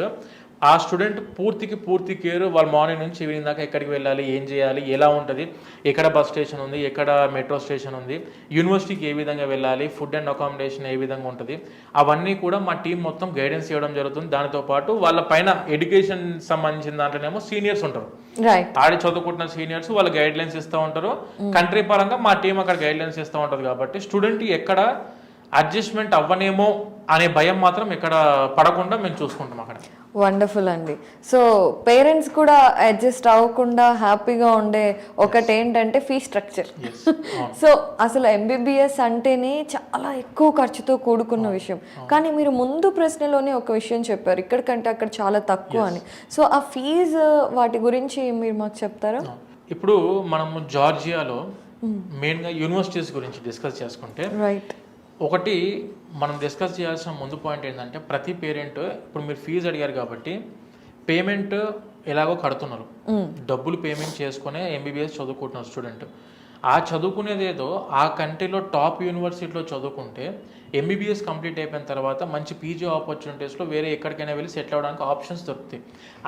ఆ స్టూడెంట్ పూర్తి కేర్, వాళ్ళ మార్నింగ్ నుంచి ఈవినింగ్ దాకా ఎక్కడికి వెళ్ళాలి, ఏం చేయాలి, ఎలా ఉంటుంది, ఎక్కడ బస్ స్టేషన్ ఉంది, ఎక్కడ మెట్రో స్టేషన్ ఉంది, యూనివర్సిటీకి ఏ విధంగా వెళ్ళాలి, ఫుడ్ అండ్ అకామిడేషన్ ఏ విధంగా ఉంటుంది, అవన్నీ కూడా మా టీం మొత్తం గైడెన్స్ ఇవ్వడం జరుగుతుంది. దానితో పాటు వాళ్ళ పైన ఎడ్యుకేషన్ సంబంధించిన దాంట్లోనేమో సీనియర్స్ ఉంటారు, ఆడి చదువుకుంటున్న సీనియర్స్ వాళ్ళు గైడ్ లైన్స్ ఇస్తూ ఉంటారు. కంట్రీ పరంగా మా టీం అక్కడ గైడ్ లైన్స్ ఇస్తూ ఉంటుంది. కాబట్టి స్టూడెంట్ ఎక్కడ అడ్జస్ట్మెంట్ అవ్వనేమో అనే భయం మాత్రం ఇక్కడ పడకుండా మేము చూసుకుంటాం అక్కడ. వండర్ఫుల్ అండి. సో పేరెంట్స్ కూడా అడ్జస్ట్ అవ్వకుండా హ్యాపీగా ఉండే ఒకటి ఏంటంటే ఫీ స్ట్రక్చర్. సో అసలు ఎంబీబీఎస్ అంటేనే చాలా ఎక్కువ ఖర్చుతో కూడుకున్న విషయం, కానీ మీరు ముందు ప్రశ్నలోనే ఒక విషయం చెప్పారు, ఇక్కడికంటే అక్కడ చాలా తక్కువ అని. సో ఆ ఫీజు వాటి గురించి మీరు మాకు చెప్తారా? ఇప్పుడు మనము జార్జియాలో మెయిన్గా యూనివర్సిటీస్ గురించి డిస్కస్ చేసుకుంటే, రైట్, ఒకటి మనం డిస్కస్ చేయాల్సిన ముందు పాయింట్ ఏంటంటే ప్రతి పేరెంట్, ఇప్పుడు మీరు ఫీజు అడిగారు కాబట్టి పేమెంట్ ఎలాగో కడుతున్నారు, డబ్బులు పేమెంట్ చేసుకునే ఎంబీబీఎస్ చదువుకుంటున్నారు స్టూడెంట్. ఆ చదువుకునేదేదో ఆ కంట్రీలో టాప్ యూనివర్సిటీలో చదువుకుంటే ఎంబీబీఎస్ కంప్లీట్ అయిపోయిన తర్వాత మంచి పీజీ ఆపర్చునిటీస్లో వేరే ఎక్కడికైనా వెళ్ళి సెటిల్ అవ్వడానికి ఆప్షన్స్ దొరుకుతాయి.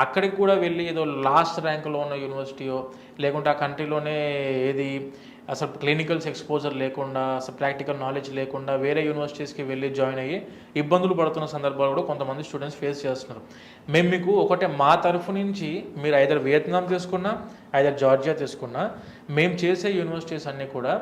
అక్కడికి కూడా వెళ్ళి ఏదో లాస్ట్ ర్యాంక్లో ఉన్న యూనివర్సిటీయో లేకుంటే ఆ కంట్రీలోనే ఏది అసలు క్లినికల్స్ ఎక్స్పోజర్ లేకుండా, అసలు ప్రాక్టికల్ నాలెడ్జ్ లేకుండా వేరే యూనివర్సిటీస్కి వెళ్ళి జాయిన్ అయ్యి ఇబ్బందులు పడుతున్న సందర్భాలు కూడా కొంతమంది స్టూడెంట్స్ ఫేస్ చేస్తున్నారు. మేము మీకు ఒకటే మా తరఫు నుంచి మీరు ఐదర్ వియత్నాం తీసుకున్నా ఐదర్ జార్జియా తీసుకున్నా మేము చేసే యూనివర్సిటీస్ అన్నీ కూడా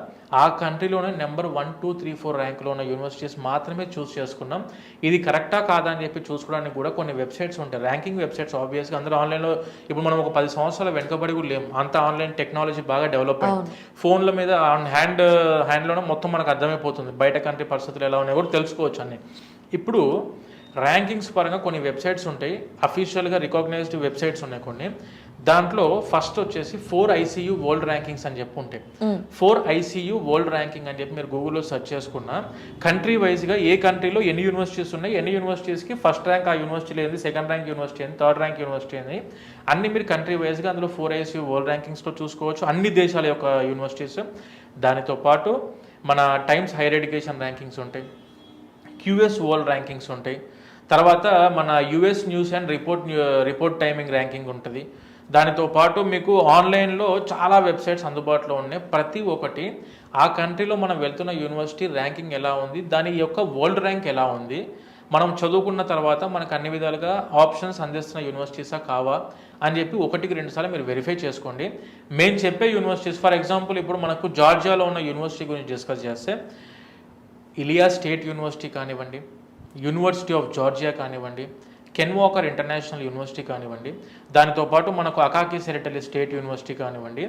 ఆ కంట్రీలోనే నెంబర్ 1, 2, 3, 4 ర్యాంక్లో ఉన్న యూనివర్సిటీస్ మాత్రమే చూస్ చేసుకున్నాం. ఇది కరెక్టా కాదా అని చెప్పి చూసుకోవడానికి కూడా కొన్ని వెబ్సైట్స్ ఉంటాయి, ర్యాంకింగ్ వెబ్సైట్స్. ఆబ్వియస్గా అందరూ ఆన్లైన్లో, ఇప్పుడు మనం ఒక 10 సంవత్సరాల వెనుకబడి కూడా లేము, అంత ఆన్లైన్ టెక్నాలజీ బాగా డెవలప్ అయింది. ఫోన్ల మీద హ్యాండ్లోనే మొత్తం మనకు అర్థమైపోతుంది, బయట కంట్రీ పరిస్థితులు ఎలా ఉన్నాయో కూడా తెలుసుకోవచ్చు అన్ని. ఇప్పుడు ర్యాంకింగ్స్ పరంగా కొన్ని వెబ్సైట్స్ ఉంటాయి, అఫీషియల్గా రికగ్నైజ్డ్ వెబ్సైట్స్ ఉన్నాయి కొన్ని. దాంట్లో ఫస్ట్ వచ్చేసి 4 ICU వరల్డ్ ర్యాంకింగ్స్ అని చెప్పి ఉంటాయి. 4 ICU వరల్డ్ ర్యాంకింగ్ అని చెప్పి మీరు గూగుల్లో సెర్చ్ చేసుకున్నా కంట్రీ వైజ్గా ఏ కంట్రీలో ఎన్ని యూనివర్సిటీస్ ఉన్నాయి, ఎన్ని యూనివర్సిటీస్కి ఫస్ట్ ర్యాంక్ ఆ యూనివర్సిటీలో ఏంది, సెకండ్ ర్యాంక్ యూనివర్సిటీ ఏంది, థర్డ్ ర్యాంక్ యూనివర్సిటీ ఏంది, అన్ని మీరు కంట్రీ వైజ్గా అందులో 4 ICU వరల్డ్ ర్యాంకింగ్స్లో చూసుకోవచ్చు, అన్ని దేశాల యొక్క యూనివర్సిటీస్. దానితో పాటు మన టైమ్స్ హైయర్ ఎడ్యుకేషన్ ర్యాంకింగ్స్ ఉంటాయి, QS వరల్డ్ ర్యాంకింగ్స్ ఉంటాయి, తర్వాత మన US news and report timing ranking ఉంటుంది. దానితో పాటు మీకు ఆన్లైన్లో చాలా వెబ్సైట్స్ అందుబాటులో ఉన్నాయి. ప్రతి ఒక్కటి ఆ కంట్రీలో మనం వెళ్తున్న యూనివర్సిటీ ర్యాంకింగ్ ఎలా ఉంది, దాని యొక్క వరల్డ్ ర్యాంక్ ఎలా ఉంది, మనం చదువుకున్న తర్వాత మనకు అన్ని విధాలుగా ఆప్షన్స్ అందిస్తున్న యూనివర్సిటీసా కావా అని చెప్పి 1-2 సార్లు మీరు వెరిఫై చేసుకోండి. మేము చెప్పే యూనివర్సిటీస్, ఫర్ ఎగ్జాంపుల్ ఇప్పుడు మనకు జార్జియాలో ఉన్న యూనివర్సిటీ గురించి డిస్కస్ చేస్తే ఇలియా స్టేట్ యూనివర్సిటీ కానివ్వండి, యూనివర్సిటీ ఆఫ్ జార్జియా కానివ్వండి, కెన్ వాకర్ ఇంటర్నేషనల్ యూనివర్సిటీ కానివ్వండి, దానితో పాటు మనకు అకాకి సెరిటలి స్టేట్ యూనివర్సిటీ కానివ్వండి.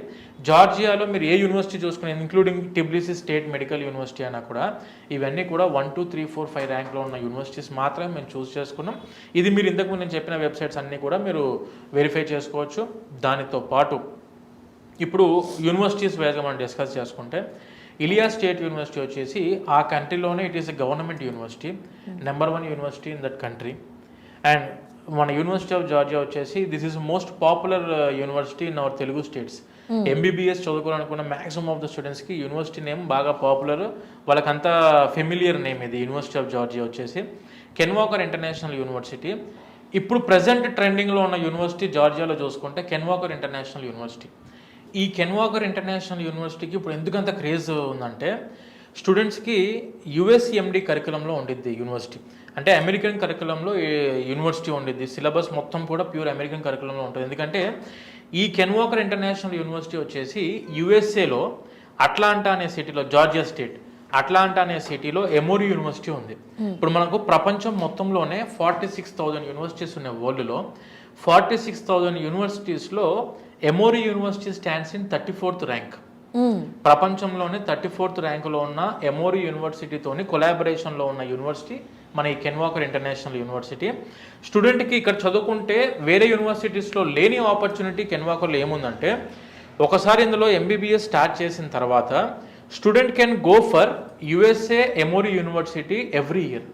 జార్జియాలో మీరు ఏ యూనివర్సిటీ చూసుకుని, ఇంక్లూడింగ్ టిబ్లిసీ స్టేట్ మెడికల్ యూనివర్సిటీ అయినా కూడా ఇవన్నీ కూడా 1, 2, 3, 4, 5 ర్యాంక్లో ఉన్న యూనివర్సిటీస్ మాత్రమే మేము చూస్ చేసుకున్నాం. ఇది మీరు ఇంతకుముందు నేను చెప్పిన వెబ్సైట్స్ అన్నీ కూడా మీరు వెరిఫై చేసుకోవచ్చు. దానితో పాటు ఇప్పుడు యూనివర్సిటీస్ వైజ్గా మనం డిస్కస్ చేసుకుంటే ఇలియా స్టేట్ యూనివర్సిటీ వచ్చేసి ఆ కంట్రీలోనే it is a government university, number 1 university in that country. And మన యూనివర్సిటీ ఆఫ్ జార్జియా వచ్చేసి this is most popular university in our Telugu states. MBBS చదువుకోవాలనుకున్న మ్యాక్సిమం ఆఫ్ ద స్టూడెంట్స్కి యూనివర్సిటీ నేమ్ బాగా popular, వాళ్ళకంతా familiar name ఇది university of Georgia వచ్చేసి. Ken Walker international university ఇప్పుడు present ట్రెండింగ్లో ఉన్న యూనివర్సిటీ జార్జియాలో చూసుకుంటే కెన్ వాకర్ ఇంటర్నేషనల్ యూనివర్సిటీ. ఈ కెన్ వాకర్ ఇంటర్నేషనల్ యూనివర్సిటీకి ఇప్పుడు ఎందుకంత క్రేజ్ ఉందంటే స్టూడెంట్స్కి USMD కరికులంలో ఉండిద్ది యూనివర్సిటీ, అంటే అమెరికన్ కరికులంలో యూనివర్సిటీ ఉండిద్ది. సిలబస్ మొత్తం కూడా ప్యూర్ అమెరికన్ కరికులంలో ఉంటుంది. ఎందుకంటే ఈ కెన్ వాకర్ ఇంటర్నేషనల్ యూనివర్సిటీ వచ్చేసి USAలో అట్లాంటా అనే సిటీలో, జార్జియా స్టేట్ అట్లాంటా అనే సిటీలో ఎమోరీ యూనివర్సిటీ ఉంది. ఇప్పుడు మనకు ప్రపంచం మొత్తంలోనే 46,000 యూనివర్సిటీస్ ఉన్నాయి వరల్డ్లో. 46,000 యూనివర్సిటీస్లో Emory university stands in 34th rank. ప్రపంచంలోనే 34th ర్యాంకులో ఉన్న ఎమోరీ యూనివర్సిటీతోని కొలాబరేషన్లో ఉన్న యూనివర్సిటీ మన ఈ కెన్ వాకర్ ఇంటర్నేషనల్ యూనివర్సిటీ. స్టూడెంట్కి ఇక్కడ చదువుకుంటే వేరే యూనివర్సిటీస్లో లేని ఆపర్చునిటీ కెన్ వాకర్లో ఏముందంటే, ఒకసారి ఇందులో MBBS స్టార్ట్ చేసిన తర్వాత student can go for USA Emory university every year.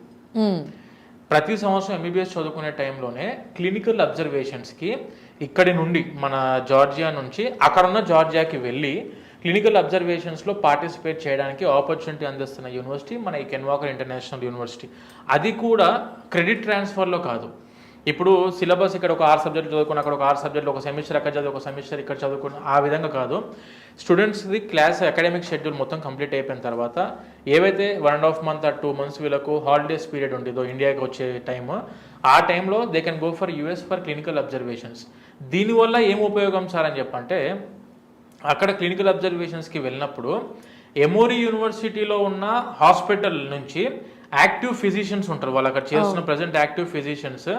ప్రతి సంవత్సరం MBBS చదువుకునే టైంలోనే క్లినికల్ అబ్జర్వేషన్స్కి ఇక్కడి నుండి మన జార్జియా నుంచి అక్కడున్న జార్జియాకి వెళ్ళి క్లినికల్ అబ్జర్వేషన్స్లో పార్టిసిపేట్ చేయడానికి ఆపర్చునిటీ అందిస్తున్న యూనివర్సిటీ మన ఈ కెన్ వాకర్ ఇంటర్నేషనల్ యూనివర్సిటీ. అది కూడా క్రెడిట్ ట్రాన్స్ఫర్లో కాదు. ఇప్పుడు సిలబస్ ఇక్కడ ఒక 6 సబ్జెక్టులు చదువుకుని అక్కడ ఒక 6 సబ్జెక్టులు, ఒక సెమిస్టర్ అక్కడ చదువు, ఒక సెమిస్టర్ ఇక్కడ చదువుకుని, ఆ విధంగా కాదు. స్టూడెంట్స్ది క్లాస్ అకాడమిక్ షెడ్యూల్ మొత్తం కంప్లీట్ అయిపోయిన తర్వాత ఏవైతే 1.5 month or 2 months వీళ్ళకు హాలిడేస్ పీరియడ్ ఉంటుందో ఇండియాకి వచ్చే టైము, ఆ టైంలో they can go for US for clinical observations. దీనివల్ల ఏం ఉపయోగం సార్ అని చెప్పంటే, అక్కడ క్లినికల్ అబ్జర్వేషన్స్కి వెళ్ళినప్పుడు ఎమోరీ యూనివర్సిటీలో ఉన్న హాస్పిటల్ నుంచి యాక్టివ్ ఫిజిషియన్స్ ఉంటారు, వాళ్ళు అక్కడ చేస్తున్న present active physicians,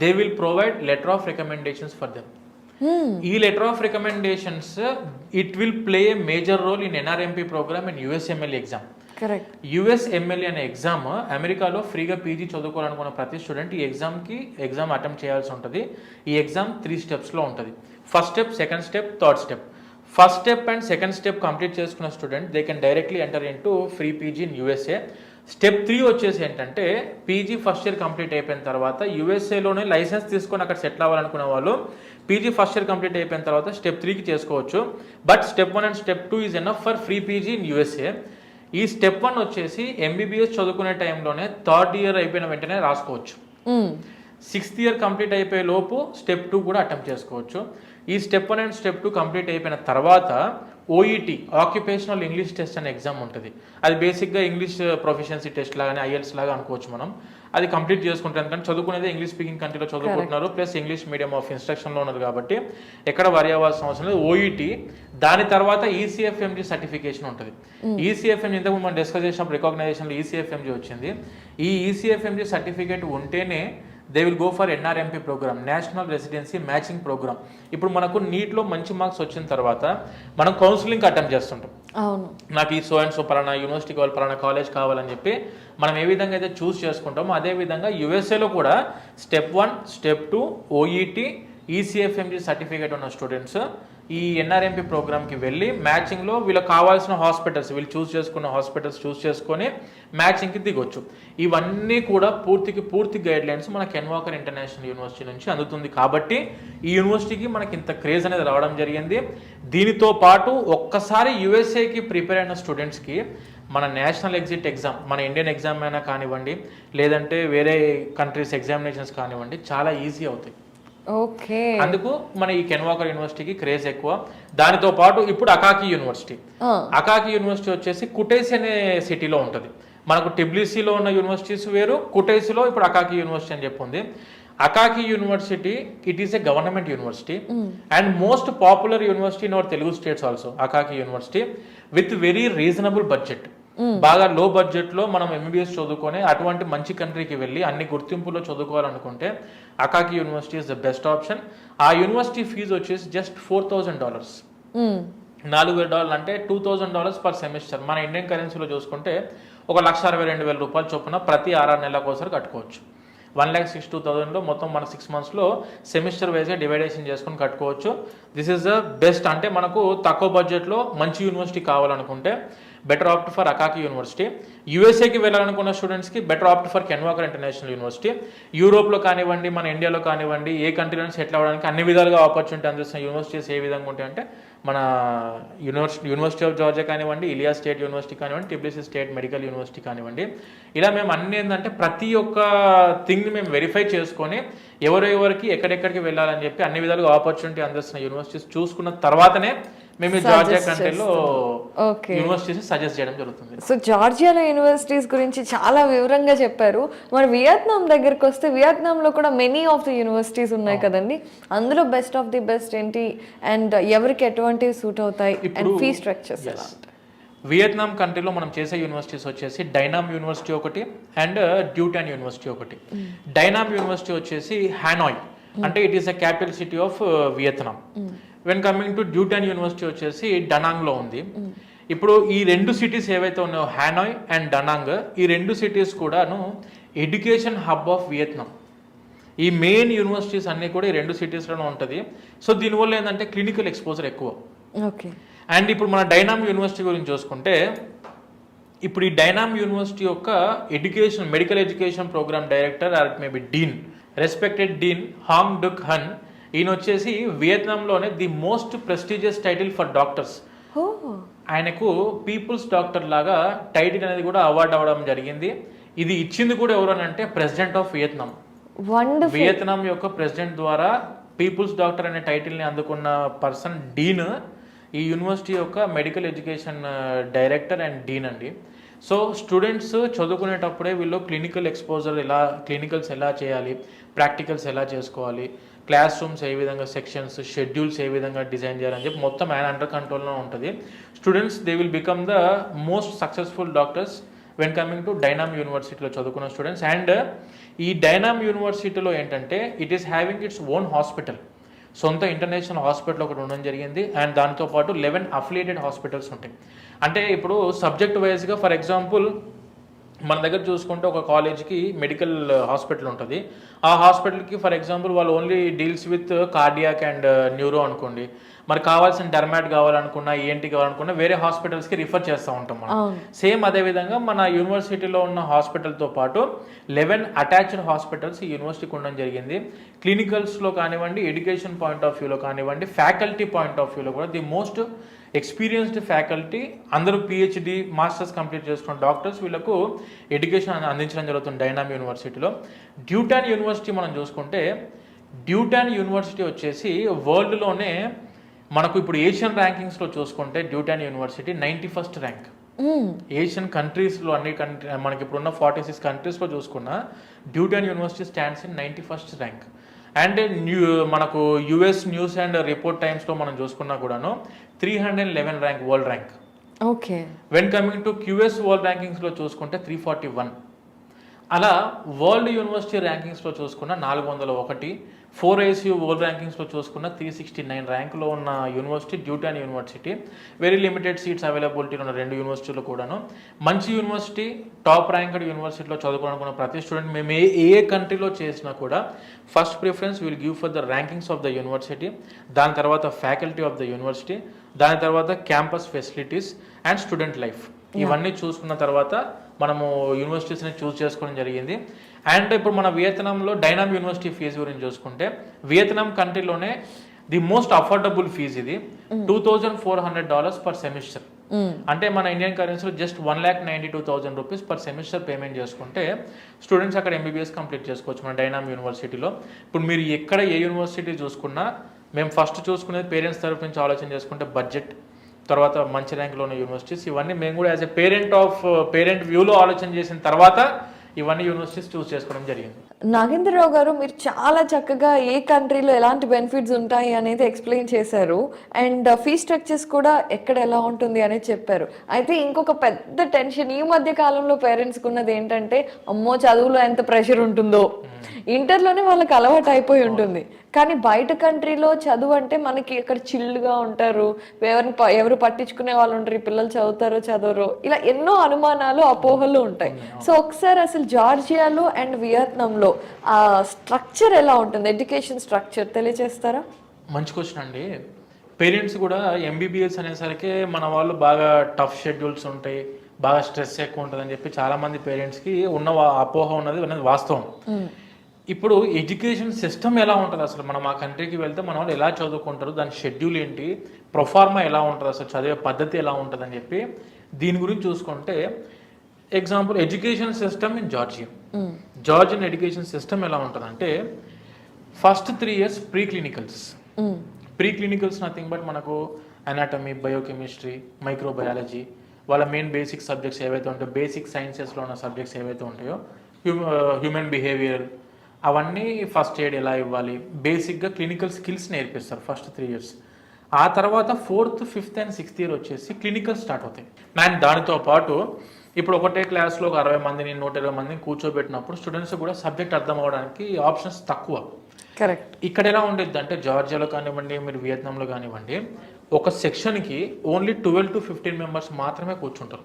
they will provide letter of recommendations for them. ఈ letter of recommendations it will play a major role in NRMP program and USMLE exam. Correct. USMLE అనే exam అమెరికాలో ఫ్రీగా PG చదువుకోవాలనుకున్న ప్రతి student ఈ exam attempt చేయాల్సి ఉంటుంది. ఈ exam 3 స్టెప్స్లో ఉంటుంది. First step, second step, third step. First step and second step complete చేసుకున్న student they can directly enter in to free PG in USA. Step 3 వచ్చేసి ఏంటంటే పీజీ ఫస్ట్ ఇయర్ కంప్లీట్ అయిపోయిన తర్వాత యూఎస్ఏలోనే లైసెన్స్ తీసుకొని అక్కడ సెటిల్ అవ్వాలనుకునే వాళ్ళు పీజీ ఫస్ట్ ఇయర్ కంప్లీట్ అయిపోయిన తర్వాత స్టెప్ 3కి చేసుకోవచ్చు. But step 1 and step 2 is enough for free PG in USA. ఈ స్టెప్ 1 వచ్చేసి ఎంబీబీఎస్ చదువుకునే టైంలోనే థర్డ్ ఇయర్ అయిపోయిన వెంటనే రాసుకోవచ్చు. 6th ఇయర్ కంప్లీట్ అయిపోయే లోపు స్టెప్ 2 కూడా అటెంప్ట్ చేసుకోవచ్చు. ఈ స్టెప్ 1 అండ్ స్టెప్ 2 కంప్లీట్ అయిపోయిన తర్వాత ఓఈటీ, ఆక్యుపేషనల్ ఇంగ్లీష్ టెస్ట్ అనే ఎగ్జామ్ ఉంటుంది. అది బేసిక్గా ఇంగ్లీష్ ప్రొఫిషియన్సీ టెస్ట్ లాగానే, ఐఎల్స్ లాగా అనుకోవచ్చు మనం. అది కంప్లీట్ చేసుకుంటారు, ఎందుకంటే చదువుకునేది ఇంగ్లీష్ స్పీకింగ్ కంట్రీలో చదువుకుంటున్నారు, ప్లస్ ఇంగ్లీష్ మీడియం ఆఫ్ ఇన్స్ట్రక్షన్లో ఉన్నారు కాబట్టి ఎక్కడ వరి అవ్వాల్సిన అవసరం లేదు. ఓఈటీ, దాని తర్వాత ఈసీఎఫ్ఎంజీ సర్టిఫికేషన్ ఉంటుంది. ఈసీఎఫ్ఎంజీ ఇంతకు మనం డిస్కస్ చేసినప్పుడు రికగ్నైజేషన్లో ఈసీఎఫ్ఎంజీ వచ్చింది. ఈ ఈసీఎఫ్ఎంజీ సర్టిఫికేట్ ఉంటేనే they will go for NRMP program, national residency matching program. ఇప్పుడు మనకు నీట్లో మంచి మార్క్స్ వచ్చిన తర్వాత మనం కౌన్సిలింగ్ అటెంప్ట్ చేస్తుంటాం. అవును, నాకు ఈ సో అండ్ సో పలానా యూనివర్సిటీ కావాలి, పలానా కాలేజ్ కావాలని చెప్పి మనం ఏ విధంగా అయితే చూస్ చేసుకుంటామో అదే విధంగా యూఎస్ఏలో కూడా స్టెప్ 1, స్టెప్ 2, ఓఈటీ, ఈసీఎఫ్ఎంజీ సర్టిఫికేట్ ఉన్న స్టూడెంట్స్ ఈ ఎన్ఆర్ఎంపీ ప్రోగ్రామ్కి వెళ్ళి మ్యాచింగ్లో వీళ్ళకి కావాల్సిన హాస్పిటల్స్, వీళ్ళు చూస్ చేసుకున్న హాస్పిటల్స్ చూస్ చేసుకొని మ్యాచింగ్కి దిగొచ్చు. ఇవన్నీ కూడా పూర్తి గైడ్ లైన్స్ మన కెన్ వాకర్ ఇంటర్నేషనల్ యూనివర్సిటీ నుంచి అందుతుంది. కాబట్టి ఈ యూనివర్సిటీకి మనకి ఇంత క్రేజ్ అనేది రావడం జరిగింది. దీనితో పాటు ఒక్కసారి యూఎస్ఏకి ప్రిపేర్ అయిన స్టూడెంట్స్కి మన నేషనల్ ఎగ్జామ్, మన ఇండియన్ ఎగ్జామ్ అయినా కానివ్వండి, లేదంటే వేరే కంట్రీస్ ఎగ్జామినేషన్స్ కానివ్వండి, చాలా ఈజీ అవుతాయి. ఓకే, అందుకు మన ఈ కెన్ వాకర్ యూనివర్సిటీకి క్రేజ్ ఎక్కువ. దానితో పాటు ఇప్పుడు అకాకి యూనివర్సిటీ వచ్చేసి కుటైసి అనే సిటీలో ఉంటుంది. మనకు టిబ్లిసీలో ఉన్న యూనివర్సిటీస్ వేరు, కుటైసిలో ఇప్పుడు అకాకి యూనివర్సిటీ అని చెప్పి ఉంది. అకాకి university it is a government university and most popular university in our Telugu states also. అకాకి university with very reasonable budget, బాగా లో బడ్జెట్లో మనం ఎంబీబీఎస్ చదువుకొని అటువంటి మంచి కంట్రీకి వెళ్ళి అన్ని గుర్తింపులో చదువుకోవాలనుకుంటే Akaki university is the best option. ఆ యూనివర్సిటీ ఫీజు వచ్చేసి జస్ట్ $4,000, $4,000 అంటే $2,000 పర్ సెమిస్టర్. మన ఇండియన్ కరెన్సీలో చూసుకుంటే $1,62,000 చొప్పున ప్రతి 6 నెలలకు ఒకసారి కట్టుకోవచ్చు. 1,62,000లో మొత్తం మన 6 మంత్స్లో సెమిస్టర్ వైజ్గా డివైడేషన్ చేసుకొని కట్టుకోవచ్చు. This is the best. అంటే మనకు తక్కువ బడ్జెట్లో మంచి యూనివర్సిటీ కావాలనుకుంటే better opt for Akaki university. యూఎస్ఏకి వెళ్ళాలనుకున్న స్టూడెంట్స్కి better opt for Ken Walker international university. యూరోప్లో కానివ్వండి, మన ఇండియాలో కానివ్వండి, ఏ కంట్రీలో సెటిల్ అవ్వడానికి అన్ని విధాలుగా ఆపర్చునిటీ అందిస్తున్న యూనివర్సిటీస్ ఏ విధంగా ఉంటాయంటే మన యూనివర్సిటీ ఆఫ్ జార్జియా కానివ్వండి, ఇలియా స్టేట్ యూనివర్సిటీ కానివ్వండి, టిబ్లిసీ స్టేట్ మెడికల్ యూనివర్సిటీ కానివ్వండి, ఇలా మేము అన్ని ఏంటంటే ప్రతి ఒక్క థింగ్ని మేము వెరిఫై చేసుకొని ఎవరెవరికి ఎక్కడెక్కడికి వెళ్ళాలని చెప్పి అన్ని విధాలుగా ఆపర్చునిటీ అందిస్తున్న యూనివర్సిటీస్ చూసుకున్న తర్వాతనే మేము జార్జియా కంట్రీలో యూనివర్సిటీస్ సజెస్ట్ చేయడం జరుగుతుంది. సో జార్జియాలో యూనివర్సిటీస్ గురించి చాలా వివరంగా చెప్పారు. మరి వియత్నాం దగ్గరికి వస్తే వియత్నాంలో కూడా మెనీ ఆఫ్ ది యూనివర్సిటీస్ ఉన్నాయి కదండి, అందులో బెస్ట్ ఆఫ్ ది బెస్ట్ ఏంటి అండ్ ఎవరికి ఎటువంటివి సూట్ అవుతాయి అండ్ ఫీ స్ట్రక్చర్స్ ఎలా ఉంటాయి? వియత్నాం కంట్రీలో మనం చేసే యూనివర్సిటీస్ వచ్చేసి డైనామ్ యూనివర్సిటీ ఒకటి అండ్ డ్యూటాన్ యూనివర్సిటీ ఒకటి. డైనామ్ యూనివర్సిటీ వచ్చేసి హానోయ్, అంటే it is the capital city of Vietnam. When coming to Duy Tan university వచ్చేసి డనాంగ్లో ఉంది. ఇప్పుడు ఈ 2 సిటీస్ ఏవైతే ఉన్నాయో హానోయ్ అండ్ డనాంగ్, ఈ 2 సిటీస్ కూడాను ఎడ్యుకేషన్ హబ్ ఆఫ్ వియత్నాం. ఈ మెయిన్ యూనివర్సిటీస్ అన్నీ కూడా ఈ 2 సిటీస్లోనే ఉంటుంది. సో దీనివల్ల ఏంటంటే క్లినికల్ ఎక్స్పోజర్ ఎక్కువ. ఓకే. అండ్ ఇప్పుడు మన డైనామ్ యూనివర్సిటీ గురించి చూసుకుంటే, ఇప్పుడు ఈ డైనామ్ యూనివర్సిటీ యొక్క medical education program director or it may be dean, respected dean Hong Duc Han, ఈయన వచ్చేసి వియత్నాంలోనే the most prestigious title for doctors. ఆయనకు పీపుల్స్ డాక్టర్ లాగా టైటిల్ అనేది కూడా అవార్డు అవ్వడం జరిగింది. ఇది ఇచ్చింది కూడా ఎవరు అని అంటే ప్రెసిడెంట్ ఆఫ్ వియత్నాం. వియత్నాం యొక్క ప్రెసిడెంట్ ద్వారా పీపుల్స్ డాక్టర్ అనే టైటిల్ని అందుకున్న పర్సన్ డీన్ ఈ యూనివర్సిటీ యొక్క medical education director and dean అండి. సో స్టూడెంట్స్ చదువుకునేటప్పుడే వీళ్ళు క్లినికల్స్ ఎలా చేయాలి, ప్రాక్టికల్స్ ఎలా చేసుకోవాలి, క్లాస్ రూమ్స్ ఏ విధంగా సెక్షన్స్ షెడ్యూల్స్ ఏ విధంగా డిజైన్ చేయాలని చెప్పి మొత్తం ఆయన అండర్ కంట్రోల్లో ఉంటుంది. Students they will become the most successful doctors when coming to Dai Nam యూనివర్సిటీలో చదువుకున్న స్టూడెంట్స్. అండ్ ఈ డైనామ్ యూనివర్సిటీలో ఏంటంటే it is having its own hospital, సొంత ఇంటర్నేషనల్ హాస్పిటల్ ఒకటి ఉండడం జరిగింది. అండ్ దాంతోపాటు 11 అఫిలియేటెడ్ హాస్పిటల్స్ ఉంటాయి. అంటే ఇప్పుడు సబ్జెక్ట్ వైజ్గా ఫర్ ఎగ్జాంపుల్ మన దగ్గర చూసుకుంటే ఒక కాలేజ్కి మెడికల్ హాస్పిటల్ ఉంటుంది. ఆ హాస్పిటల్కి ఫర్ ఎగ్జాంపుల్ వాళ్ళు only deals with cardiac and neuro అనుకోండి, మరి కావాల్సిన డర్మాట్ కావాలనుకున్నా ఏంటి కావాలనుకున్నా వేరే హాస్పిటల్స్కి రిఫర్ చేస్తూ ఉంటాం మనం. సేమ్ అదేవిధంగా మన యూనివర్సిటీలో ఉన్న హాస్పిటల్తో పాటు 11 అటాచ్డ్ హాస్పిటల్స్ ఈ యూనివర్సిటీకి ఉండడం జరిగింది. క్లినికల్స్లో కానివ్వండి, ఎడ్యుకేషన్ పాయింట్ ఆఫ్ వ్యూలో కానివ్వండి, ఫ్యాకల్టీ పాయింట్ ఆఫ్ వ్యూలో కూడా ది మోస్ట్ ఎక్స్పీరియన్స్డ్ ఫ్యాకల్టీ, అందరూ పిహెచ్డి మాస్టర్స్ కంప్లీట్ చేసుకున్న డాక్టర్స్ వీళ్ళకు ఎడ్యుకేషన్ అందించడం జరుగుతుంది డైనామ్ యూనివర్సిటీలో. డ్యూటాన్ యూనివర్సిటీ మనం చూసుకుంటే డ్యూటాన్ యూనివర్సిటీ వచ్చేసి వరల్డ్లోనే మనకు ఇప్పుడు ఏషియన్ ర్యాంకింగ్స్లో చూసుకుంటే డ్యూటాన్ యూనివర్సిటీ 91st ర్యాంక్. ఏషియన్ కంట్రీస్లో అన్ని మనకి ఇప్పుడున్న 46 కంట్రీస్లో చూసుకున్న Duy Tan university stands in 91st rank. And మనకు యుఎస్ న్యూస్ అండ్ రిపోర్ట్ టైమ్స్లో మనం చూసుకున్నా కూడాను 311 rank world rank. Okay. When coming to QS world ర్యాంకింగ్స్లో చూసుకుంటే 341. అలా వరల్డ్ యూనివర్సిటీ ర్యాంకింగ్స్లో చూసుకున్న 401, 4ICU వరల్డ్ ర్యాంకింగ్స్లో చూసుకున్న 369 ర్యాంకులో ఉన్న university Duy Tan university. Very limited seats availability ఉన్న 2 యూనివర్సిటీలు కూడాను. మంచి యూనివర్సిటీ, టాప్ ర్యాంక్డ్ యూనివర్సిటీలో చదువుకోవాలనుకున్న ప్రతి స్టూడెంట్ మేము ఏ కంట్రీలో చేసినా కూడా first preference will give for the rankings of the university, దాని తర్వాత ఫ్యాకల్టీ ఆఫ్ ద యూనివర్సిటీ, దాని తర్వాత campus facilities and student life. ఇవన్నీ చూసుకున్న తర్వాత మనము యూనివర్సిటీస్ని చూస్ చేసుకోవడం జరిగింది. అండ్ ఇప్పుడు మన వియత్నాంలో డైనామ్ యూనివర్సిటీ ఫీజు గురించి చూసుకుంటే వియత్నాం కంట్రీలోనే ది మోస్ట్ అఫోర్డబుల్ ఫీజు ఇది. $2,400 పర్ సెమిస్టర్. అంటే మన ఇండియన్ కరెన్సీలో just 1,92,000 rupees per semester payment చేసుకుంటే స్టూడెంట్స్ అక్కడ ఎంబీబీఎస్ కంప్లీట్ చేసుకోవచ్చు మన డైనామ్ యూనివర్సిటీలో. ఇప్పుడు మీరు ఎక్కడ ఏ యూనివర్సిటీ చూసుకున్నా మేము ఫస్ట్ చూసుకునేది పేరెంట్స్ తరఫు నుంచి ఆలోచన చేసుకుంటే బడ్జెట్, తర్వాత మంచి ర్యాంక్లో ఉన్న యూనివర్సిటీస్, ఇవన్నీ మేము కూడా యాజ్ ఎ పేరెంట్ వ్యూలో ఆలోచన చేసిన తర్వాత ఇవన్నీ యూనివర్సిటీస్ చూస్ చేసుకోవడం జరిగింది. నాగేంద్రరావు గారు, మీరు చాలా చక్కగా ఏ కంట్రీలో ఎలాంటి బెనిఫిట్స్ ఉంటాయి అనేది ఎక్స్ప్లెయిన్ చేశారు. అండ్ ఫీ స్ట్రక్చర్స్ కూడా ఎక్కడ ఎలా ఉంటుంది అనేది చెప్పారు. అయితే ఇంకొక పెద్ద టెన్షన్ ఈ మధ్య కాలంలో పేరెంట్స్కి ఉన్నది ఏంటంటే, అమ్మో చదువులో ఎంత ప్రెషర్ ఉంటుందో, ఇంటర్లోనే వాళ్ళకి అలవాటు అయిపోయి ఉంటుంది. కానీ బయట కంట్రీలో చదువు అంటే మనకి అక్కడ చిల్లుగా ఉంటారు, ఎవరు పట్టించుకునే వాళ్ళు ఉంటారు, ఈ పిల్లలు చదువుతారో చదవరో, ఇలా ఎన్నో అనుమానాలు అపోహలు ఉంటాయి. సో ఒకసారి అసలు జార్జియాలో అండ్ వియత్నాంలో ఆ స్ట్రక్చర్ ఎలా ఉంటుంది, ఎడ్యుకేషన్ స్ట్రక్చర్ తెలియజేస్తారా? మంచి క్వశ్చన్ అండి. పేరెంట్స్ కూడా ఎంబీబీఎస్ అనేసరికి మన వాళ్ళు బాగా టఫ్ షెడ్యూల్స్ ఉంటాయి, బాగా స్ట్రెస్ ఎక్కువ ఉంటుంది అని చెప్పి చాలామంది పేరెంట్స్కి ఉన్న అపోహ ఉన్నది వాస్తవం. ఇప్పుడు ఎడ్యుకేషన్ సిస్టమ్ ఎలా ఉంటుంది అసలు, మనం ఆ కంట్రీకి వెళ్తే మన వాళ్ళు ఎలా చదువుకుంటారు, దాని షెడ్యూల్ ఏంటి, ప్రొఫార్మా ఎలా ఉంటుంది, అసలు చదివే పద్ధతి ఎలా ఉంటుంది అని చెప్పి దీని గురించి చూసుకుంటే example education system in Georgian education system ఎలా ఉంటుంది అంటే first 3 years pre clinicals nothing but మనకు అనాటమీ, బయోకెమిస్ట్రీ, మైక్రోబయాలజీ, వాళ్ళ మెయిన్ బేసిక్ సబ్జెక్ట్స్ ఏవైతే ఉంటాయో, బేసిక్ సైన్సెస్లో ఉన్న సబ్జెక్ట్స్ ఏవైతే ఉంటాయో, హ్యూమన్ బిహేవియర్, అవన్నీ ఫస్ట్ ఎయిడ్ ఎలా ఇవ్వాలి, బేసిక్గా క్లినికల్ స్కిల్స్ నేర్పిస్తారు ఫస్ట్ 3 years. ఆ తర్వాత 4th, 5th and 6th year వచ్చేసి క్లినికల్ స్టార్ట్ అవుతాయి. అండ్ దానితో పాటు ఇప్పుడు ఒకటే క్లాస్లో ఒక 60 మందిని 120 మందిని కూర్చోబెట్టినప్పుడు స్టూడెంట్స్ కూడా సబ్జెక్ట్ అర్థం అవ్వడానికి ఆప్షన్స్ తక్కువ. కరెక్ట్. ఇక్కడ ఎలా ఉండేది అంటే జార్జియాలో కానివ్వండి, మీరు వియత్నాంలో కానివ్వండి, ఒక సెక్షన్కి ఓన్లీ 12 to 15 మెంబర్స్ మాత్రమే కూర్చుంటారు.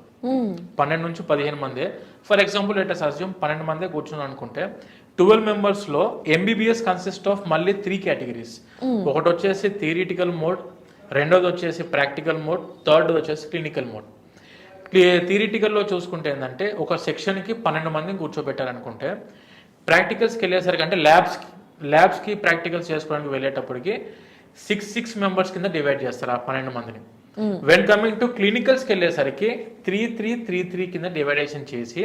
12 నుంచి 15 మందే. For example let us assume 12 మందే కూర్చున్నారు అనుకుంటే 12 మెంబర్స్లో ఎంబీబీఎస్ కన్సిస్ట్ ఆఫ్ మళ్ళీ 3 categories. ఒకటి వచ్చేసి థియరిటికల్ మోడ్, రెండోది వచ్చేసి ప్రాక్టికల్ మోడ్, థర్డ్ వచ్చేసి క్లినికల్ మోడ్. థియరిటికల్లో చూసుకుంటే ఏంటంటే ఒక సెక్షన్కి 12 మందిని కూర్చోబెట్టారనుకుంటే ప్రాక్టికల్స్కి వెళ్ళేసరికి అంటే ల్యాబ్స్కి ప్రాక్టికల్స్ చేసుకోవడానికి వెళ్ళేటప్పటికి 6 మెంబర్స్ కింద డివైడ్ చేస్తారు ఆ 12 మందిని. వెన్ కమింగ్ టు క్లినికల్స్కి వెళ్ళేసరికి 3 కింద డివైడేషన్ చేసి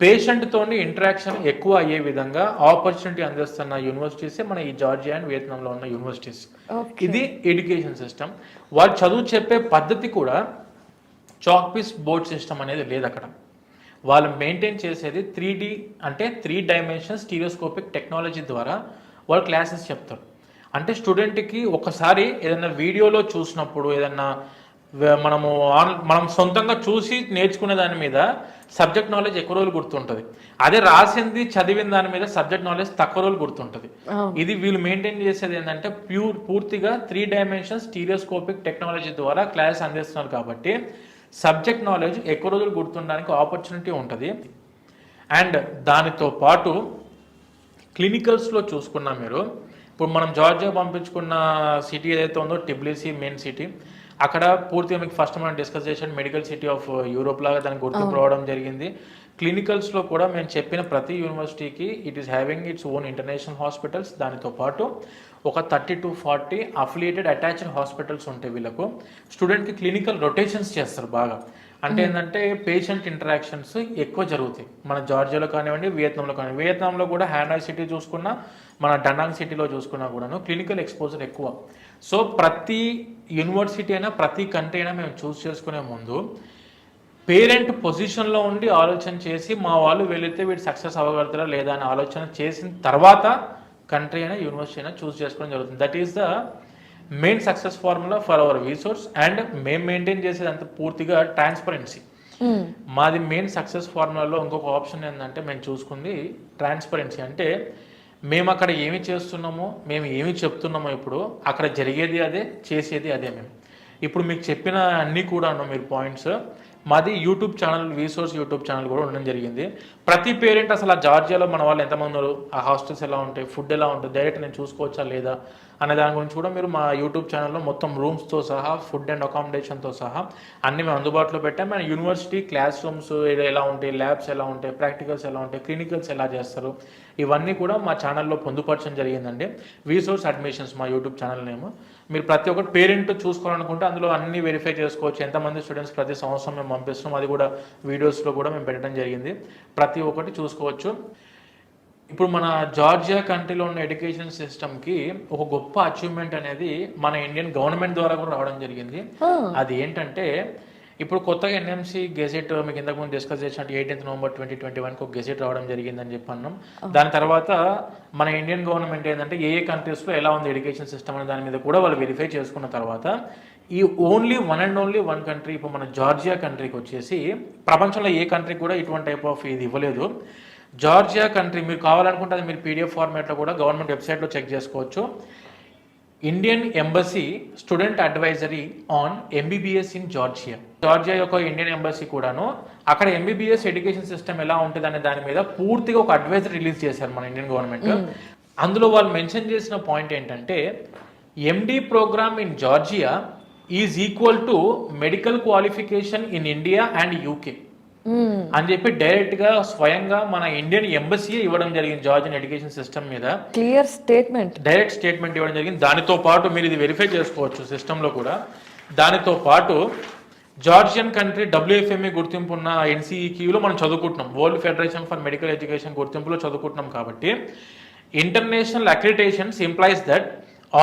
పేషెంట్తోని ఇంటరాక్షన్ ఎక్కువ అయ్యే విధంగా ఆపర్చునిటీ అందిస్తున్న యూనివర్సిటీసే మన ఈ జార్జియా అండ్ వియత్నాంలో ఉన్న యూనివర్సిటీస్. ఇది ఎడ్యుకేషన్ సిస్టమ్. వాళ్ళు చదువు చెప్పే పద్ధతి కూడా చాక్ పీస్ బోర్డ్ సిస్టమ్ అనేది లేదు అక్కడ. వాళ్ళు మెయింటైన్ చేసేది 3D అంటే 3 dimension స్టీరియోస్కోపిక్ టెక్నాలజీ ద్వారా వాళ్ళు క్లాసెస్ చెప్తారు. అంటే స్టూడెంట్కి ఒకసారి ఏదైనా వీడియోలో చూసినప్పుడు ఏదైనా మనం సొంతంగా చూసి నేర్చుకునే దాని మీద సబ్జెక్ట్ నాలెడ్జ్ ఎక్కువ రోజులు గుర్తుంటుంది. అదే రాసింది చదివిన దాని మీద సబ్జెక్ట్ నాలెడ్జ్ తక్కువ రోజులు గుర్తుంటుంది. ఇది వీళ్ళు మెయింటైన్ చేసేది ఏంటంటే పూర్తిగా 3 డైమెన్షన్ స్టీరియోస్కోపిక్ టెక్నాలజీ ద్వారా క్లాస్ అందిస్తున్నారు కాబట్టి సబ్జెక్ట్ నాలెడ్జ్ ఎక్కువ రోజులు గుర్తుండడానికి ఆపర్చునిటీ ఉంటుంది. అండ్ దానితో పాటు క్లినికల్స్లో చూసుకున్నా మీరు ఇప్పుడు మనం జార్జియా పంపించుకున్న సిటీ ఏదైతే ఉందో టిబ్లిసీ మెయిన్ సిటీ, అక్కడ పూర్తిగా మీకు ఫస్ట్ మనం డిస్కస్ చేసిన మెడికల్ సిటీ ఆఫ్ యూరోప్ లాగా దానికి గుర్తింపు రావడం జరిగింది. క్లినికల్స్లో కూడా మేము చెప్పిన ప్రతి యూనివర్సిటీకి it is having its own international hospitals. దానితో పాటు ఒక 30 to 40 అఫిలియేటెడ్ అటాచ్డ్ హాస్పిటల్స్ ఉంటాయి. వీళ్ళకు స్టూడెంట్కి క్లినికల్ రొటేషన్స్ చేస్తారు బాగా. అంటే ఏంటంటే పేషెంట్ ఇంటరాక్షన్స్ ఎక్కువ జరుగుతాయి. మన జార్జియాలో కానివ్వండి, వియత్నాంలో కానివ్వండి. వియత్నాంలో కూడా హ్యానాయ్ సిటీ చూసుకున్నా, మన డనాంగ్ సిటీలో చూసుకున్నా కూడాను క్లినికల్ ఎక్స్పోజర్ ఎక్కువ. సో ప్రతి యూనివర్సిటీ అయినా ప్రతి కంట్రీ అయినా మేము చూస్ చేసుకునే ముందు పేరెంట్ పొజిషన్లో ఉండి ఆలోచన చేసి మా వాళ్ళు వెళితే వీడు సక్సెస్ అవ్వగలుగుతారా లేదా అని ఆలోచన చేసిన తర్వాత కంట్రీ అయినా యూనివర్సిటీ అయినా చూస్ చేసుకోవడం జరుగుతుంది. That is the main success formula for hour resource. And మేము మెయింటైన్ చేసేది అంత పూర్తిగా ట్రాన్స్పరెన్సీ. మాది మెయిన్ సక్సెస్ ఫార్ములాలో ఇంకొక ఆప్షన్ ఏంటంటే మేము చూసుకుంది ట్రాన్స్పరెన్సీ. అంటే మేము అక్కడ ఏమి చేస్తున్నామో, మేము ఏమి చెప్తున్నామో, ఇప్పుడు అక్కడ జరిగేది అదే, చేసేది అదే. మేము ఇప్పుడు మీకు చెప్పిన అన్నీ కూడా మీరు పాయింట్స్ మాది YouTube channel, resource YouTube channel కూడా ఉండడం జరిగింది. ప్రతి పేరెంట్ అసలు ఆ జార్జియాలో మన వాళ్ళు ఎంతమంది ఉన్నారు, ఆ హాస్టల్స్ ఎలా ఉంటాయి, ఫుడ్ ఎలా ఉంటుంది, డైరెక్ట్ నేను చూసుకోవచ్చా లేదా అనే దాని గురించి కూడా మీరు మా యూట్యూబ్ ఛానల్లో మొత్తం రూమ్స్తో సహా, ఫుడ్ అండ్ అకామిడేషన్తో సహా అన్ని మేము అందుబాటులో పెట్టాం. మన యూనివర్సిటీ క్లాస్ రూమ్స్ ఎలా ఉంటాయి, ల్యాబ్స్ ఎలా ఉంటాయి, ప్రాక్టికల్స్ ఎలా ఉంటాయి, క్లినికల్స్ ఎలా చేస్తారు, ఇవన్నీ కూడా మా ఛానల్లో పొందుపరచడం జరిగిందండి. రీసోర్స్ అడ్మిషన్స్ మా యూట్యూబ్ ఛానల్ నేమ్. మీరు ప్రతి ఒక్కటి పేరెంట్ చూసుకోవాలనుకుంటే అందులో అన్ని వెరిఫై చేసుకోవచ్చు. ఎంతమంది స్టూడెంట్స్ ప్రతి సంవత్సరం మేము పంపిస్తున్నాం, అది కూడా వీడియోస్లో కూడా మేము పెట్టడం జరిగింది. ప్రతి ఒక్కటి చూసుకోవచ్చు. ఇప్పుడు మన జార్జియా కంట్రీలో ఉన్న ఎడ్యుకేషన్ సిస్టమ్కి ఒక గొప్ప అచీవ్మెంట్ అనేది మన ఇండియన్ గవర్నమెంట్ ద్వారా కూడా రావడం జరిగింది. అది ఏంటంటే ఇప్పుడు కొత్తగా ఎన్ఎంసీ గెజెట్ మీకు ఇంతకుముందు డిస్కస్ చేసినట్టు 18th November 2021 ఒక గెజెట్ రావడం జరిగిందని చెప్పి అన్నాం. దాని తర్వాత మన ఇండియన్ గవర్నమెంట్ ఏంటంటే ఏ కంట్రీస్లో ఎలా ఉంది ఎడ్యుకేషన్ సిస్టమ్ అనే దాని మీద కూడా వాళ్ళు వెరిఫై చేసుకున్న తర్వాత ఈ ఓన్లీ వన్ కంట్రీ, ఇప్పుడు మన జార్జియా కంట్రీకి వచ్చేసి ప్రపంచంలో ఏ కంట్రీ కూడా ఇటువంటి టైప్ ఆఫ్ ఇది ఇవ్వలేదు. జార్జియా కంట్రీ మీరు కావాలనుకుంటే అది మీరు PDF ఫార్మాట్లో కూడా గవర్నమెంట్ వెబ్సైట్లో చెక్ చేసుకోవచ్చు. Indian embassy student advisory on MBBS in Georgia. Georgia యొక్క ఇండియన్ ఎంబసీ కూడాను అక్కడ MBBS ఎడ్యుకేషన్ సిస్టమ్ ఎలా ఉంటుంది అనే దాని మీద పూర్తిగా ఒక అడ్వైజరీ రిలీజ్ చేశారు మన ఇండియన్ గవర్నమెంట్. అందులో వాళ్ళు మెన్షన్ చేసిన పాయింట్ ఏంటంటే MD programme in Georgia is equal to medical qualification in India and UK అని చెప్పి డైరెక్ట్ గా స్వయంగా మన ఇండియన్ ఎంబసీ ఇవ్వడం జరిగింది జార్జియన్ ఎడ్యుకేషన్ సిస్టమ్ మీద. క్లియర్ స్టేట్మెంట్, డైరెక్ట్ స్టేట్మెంట్ ఇవ్వడం జరిగింది. దానితో పాటు మీరు ఇది వెరిఫై చేసుకోవచ్చు సిస్టంలో కూడా. దానితో పాటు జార్జియన్ కంట్రీ WFME గుర్తింపు ఉన్న NCEQలో మనం చదువుకుంటున్నాం, world federation for medical education గుర్తింపులో చదువుకుంటున్నాం. కాబట్టి international accreditations implies that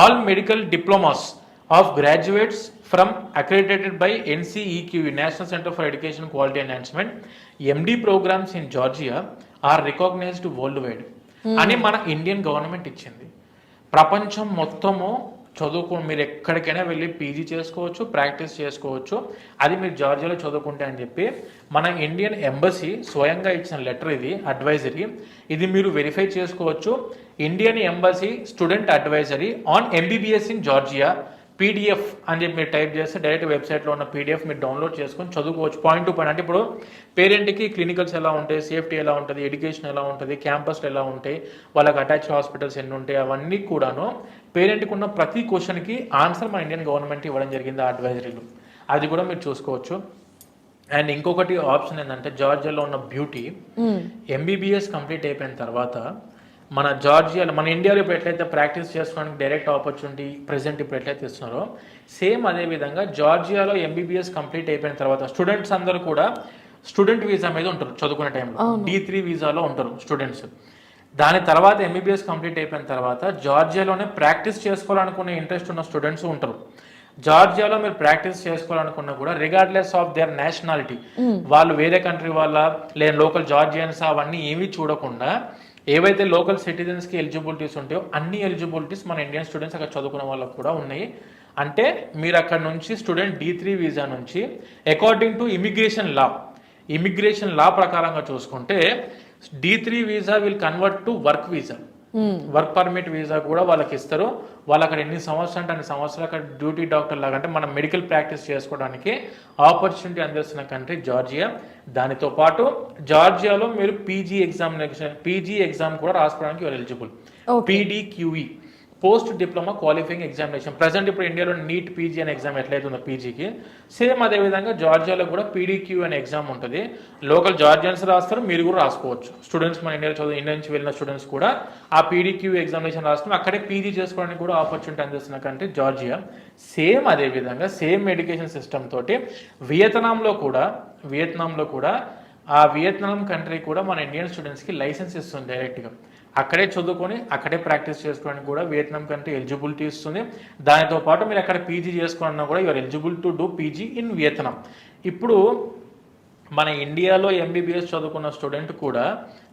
all medical diplomas of graduates from accredited by NCEQ, National Center for Education Quality Enhancement, MD programs in Georgia are recognized worldwide అని మన Indian government ఇచ్చింది. ప్రపంచం మొత్తము మీరు ఎక్కడికైనా వెళ్ళి PG చేసుకోవచ్చు, ప్రాక్టీస్ చేసుకోవచ్చు, అది మీరు జార్జియాలో చదువుకుంటే అని చెప్పి మన ఇండియన్ ఎంబసీ స్వయంగా ఇచ్చిన లెటర్ ఇది, అడ్వైజరీ. ఇది మీరు వెరిఫై చేసుకోవచ్చు. Indian embassy student advisory on MBBS in Georgia PDF అని చెప్పి మీరు టైప్ చేస్తే డైరెక్ట్ వెబ్సైట్లో ఉన్న PDF మీరు డౌన్లోడ్ చేసుకొని చదువుకోవచ్చు పాయింట్ టు పాయింట్. అంటే ఇప్పుడు పేరెంట్కి క్లినికల్స్ ఎలా ఉంటాయి, సేఫ్టీ ఎలా ఉంటుంది, ఎడ్యుకేషన్ ఎలా ఉంటుంది, క్యాంపస్లు ఎలా ఉంటాయి, వాళ్ళకి అటాచ్ హాస్పిటల్స్ ఎన్ని ఉంటాయి, అవన్నీ కూడాను పేరెంట్కి ఉన్న ప్రతి క్వశ్చన్కి ఆన్సర్ మన ఇండియన్ గవర్నమెంట్ ఇవ్వడం జరిగింది ఆ అడ్వైజరీలు. అది కూడా మీరు చూసుకోవచ్చు. అండ్ ఇంకొకటి ఆప్షన్ ఏంటంటే జార్జియాలో ఉన్న బ్యూటీ, MBBS కంప్లీట్ అయిపోయిన తర్వాత మన జార్జియాలో, మన ఇండియాలో ఇప్పుడు ఎట్లయితే ప్రాక్టీస్ చేసుకోవడానికి డైరెక్ట్ ఆపర్చునిటీ ప్రెసెంట్ ఇప్పుడు ఎట్లయితే ఇస్తున్నారో సేమ్ అదే విధంగా జార్జియాలో MBBS కంప్లీట్ అయిపోయిన తర్వాత స్టూడెంట్స్ అందరూ కూడా స్టూడెంట్ వీసా మీద ఉంటారు. చదువుకునే టైంలో D3 వీసాలో ఉంటారు స్టూడెంట్స్. దాని తర్వాత MBBS కంప్లీట్ అయిపోయిన తర్వాత జార్జియాలోనే ప్రాక్టీస్ చేసుకోవాలనుకునే ఇంట్రెస్ట్ ఉన్న స్టూడెంట్స్ ఉంటారు. జార్జియాలో మీరు ప్రాక్టీస్ చేసుకోవాలనుకున్నా కూడా రిగార్డ్లెస్ ఆఫ్ దేర్ నేషనాలిటీ, వాళ్ళు వేరే కంట్రీ వాళ్ళ లేదా లోకల్ జార్జియన్స్ అవన్నీ ఏమీ చూడకుండా ఏవైతే లోకల్ సిటిజన్స్కి ఎలిజిబిలిటీస్ ఉంటాయో అన్ని ఎలిజిబిలిటీస్ మన ఇండియన్ స్టూడెంట్స్ అక్కడ చదువుకునే వాళ్ళకు కూడా ఉన్నాయి. అంటే మీరు అక్కడ నుంచి స్టూడెంట్ D3 వీసా నుంచి అకార్డింగ్ టు ఇమిగ్రేషన్ లా ప్రకారంగా చూసుకుంటే D3 visa will convert to work visa. Work permit visa కూడా వాళ్ళకి ఇస్తారు. వాళ్ళు అక్కడ ఎన్ని సంవత్సరాలు అంటే అన్ని సంవత్సరాలు అక్కడ డ్యూటీ డాక్టర్ లాగా అంటే మనం మెడికల్ ప్రాక్టీస్ చేసుకోవడానికి ఆపర్చునిటీ అందిస్తున్న కంట్రీ జార్జియా. దానితో పాటు జార్జియాలో మీరు పీజీ ఎగ్జామ్ కూడా రాసుకోవడానికి eligible. PDQE post diploma qualifying examination. Present ఇప్పుడు ఇండియాలో నీట్ పీజీ అనే ఎగ్జామ్ ఎట్లయితే ఉందో పీజీకి, సేమ్ అదేవిధంగా జార్జియాలో కూడా PDQ అనే ఎగ్జామ్ ఉంటుంది. లోకల్ జార్జియన్స్ రాస్తారు, మీరు కూడా రాసుకోవచ్చు. స్టూడెంట్స్ మన ఇండియా నుంచి వెళ్ళిన స్టూడెంట్స్ కూడా ఆ PDQ ఎగ్జామినేషన్ రాసుకుని అక్కడే పీజీ చేసుకోవడానికి కూడా ఆపర్చునిటీ అందిస్తున్న కంట్రీ జార్జియా. సేమ్ అదేవిధంగా సేమ్ ఎడ్యుకేషన్ సిస్టమ్ తోటి వియత్నాంలో కూడా ఆ వియత్నాం కంట్రీ కూడా మన ఇండియన్ స్టూడెంట్స్కి లైసెన్స్ ఇస్తుంది డైరెక్ట్గా. అక్కడే చదువుకొని అక్కడే ప్రాక్టీస్ చేసుకోవడానికి కూడా వియత్నాం కంట్రీ ఎలిజిబిలిటీ ఇస్తుంది. దానితో పాటు మీరు అక్కడ పీజీ చేసుకోవాలన్నా కూడా you are eligible to do PG in Vietnam. ఇప్పుడు మన ఇండియాలో MBBS చదువుకున్న స్టూడెంట్ కూడా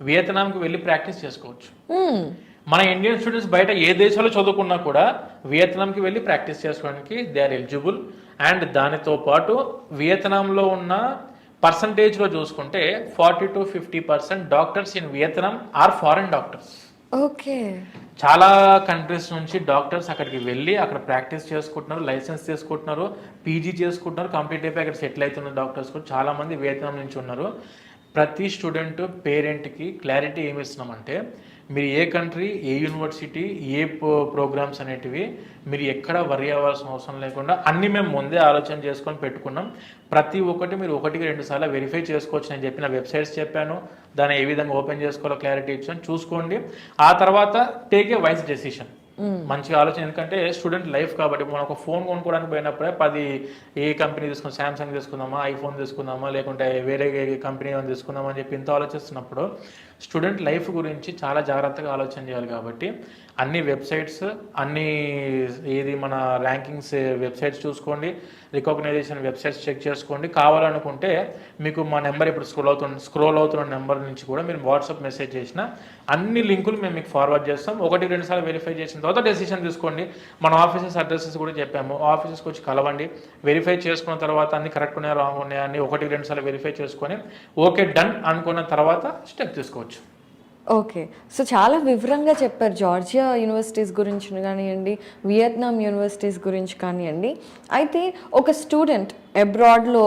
వియత్నాంకి వెళ్ళి ప్రాక్టీస్ చేసుకోవచ్చు. మన ఇండియన్ స్టూడెంట్స్ బయట ఏ దేశాల్లో చదువుకున్నా కూడా వియత్నాంకి వెళ్ళి ప్రాక్టీస్ చేసుకోవడానికి దే ఆర్ ఎలిజిబుల్. అండ్ దానితో పాటు వియత్నాంలో ఉన్న పర్సంటేజ్లో చూసుకుంటే 40 to 50% doctors in Vietnam are foreign doctors. Okay, చాలా కంట్రీస్ నుంచి డాక్టర్స్ అక్కడికి వెళ్ళి అక్కడ ప్రాక్టీస్ చేసుకుంటున్నారు, లైసెన్స్ తీసుకుంటున్నారు, పీజీ చేసుకుంటున్నారు, కంప్లీట్ అయిపోయి అక్కడ సెటిల్ అవుతున్న డాక్టర్స్ కూడా చాలామంది వియత్నాం నుంచి ఉన్నారు. ప్రతి స్టూడెంట్ పేరెంట్కి క్లారిటీ ఏమి ఇస్తున్నామంటే మీరు ఏ కంట్రీ, ఏ యూనివర్సిటీ, ఏ ప్రోగ్రామ్స్ అనేటివి మీరు ఎక్కడ వరి అవ్వాల్సిన అవసరం లేకుండా అన్ని మేము ముందే ఆలోచన చేసుకొని పెట్టుకున్నాం. ప్రతి ఒక్కటి మీరు 1-2 సార్లు వెరిఫై చేసుకోవచ్చు. నేను చెప్పిన వెబ్సైట్స్ చెప్పాను, దాన్ని ఏ విధంగా ఓపెన్ చేసుకోవాలో క్లారిటీ ఇచ్చాను, చూసుకోండి. ఆ తర్వాత టేక్ ఏ వైస్ డెసిషన్. మంచిగా ఆలోచన, ఎందుకంటే స్టూడెంట్ లైఫ్ కాబట్టి. మనం ఒక ఫోన్ కొనుక్కోవడానికి పోయినప్పుడే 10 ఏ కంపెనీ తీసుకుందాం, శాంసంగ్ తీసుకుందామా, ఐఫోన్ తీసుకుందామా, లేకుంటే వేరే కంపెనీ ఏమైనా తీసుకుందామా అని చెప్పి ఇంత ఆలోచిస్తున్నప్పుడు స్టూడెంట్ లైఫ్ గురించి చాలా జాగ్రత్తగా ఆలోచన చేయాలి. కాబట్టి అన్ని వెబ్సైట్స్, ఏది మన ర్యాంకింగ్స్ వెబ్సైట్స్ చూసుకోండి, రికగ్నైజేషన్ వెబ్సైట్స్ చెక్ చేసుకోండి. కావాలనుకుంటే మీకు మా నెంబర్ ఇప్పుడు స్క్రోల్ అవుతున్న నెంబర్ నుంచి కూడా మీరు వాట్సాప్ మెసేజ్ చేసిన అన్ని లింకులు మేము మీకు ఫార్వర్డ్ చేస్తాం. 1-2 సార్లు వెరిఫై చేసిన తర్వాత డెసిషన్ తీసుకోండి. మన ఆఫీసెస్ అడ్రసెస్ కూడా చెప్పాము, ఆఫీసెస్కి వచ్చి కలవండి. వెరిఫై చేసుకున్న తర్వాత అన్ని కరెక్ట్ ఉన్నాయా, రాంగ్ ఉన్నాయా అని 1-2 సార్లు వెరిఫై చేసుకొని ఓకే డన్ అనుకున్న తర్వాత స్టెప్ తీసుకోవచ్చు. ఓకే, సో చాలా వివరంగా చెప్పారు జార్జియా యూనివర్సిటీస్ గురించి కానివ్వండి, వియత్నాం యూనివర్సిటీస్ గురించి కానివ్వండి. అయితే ఒక స్టూడెంట్ అబ్రాడ్లో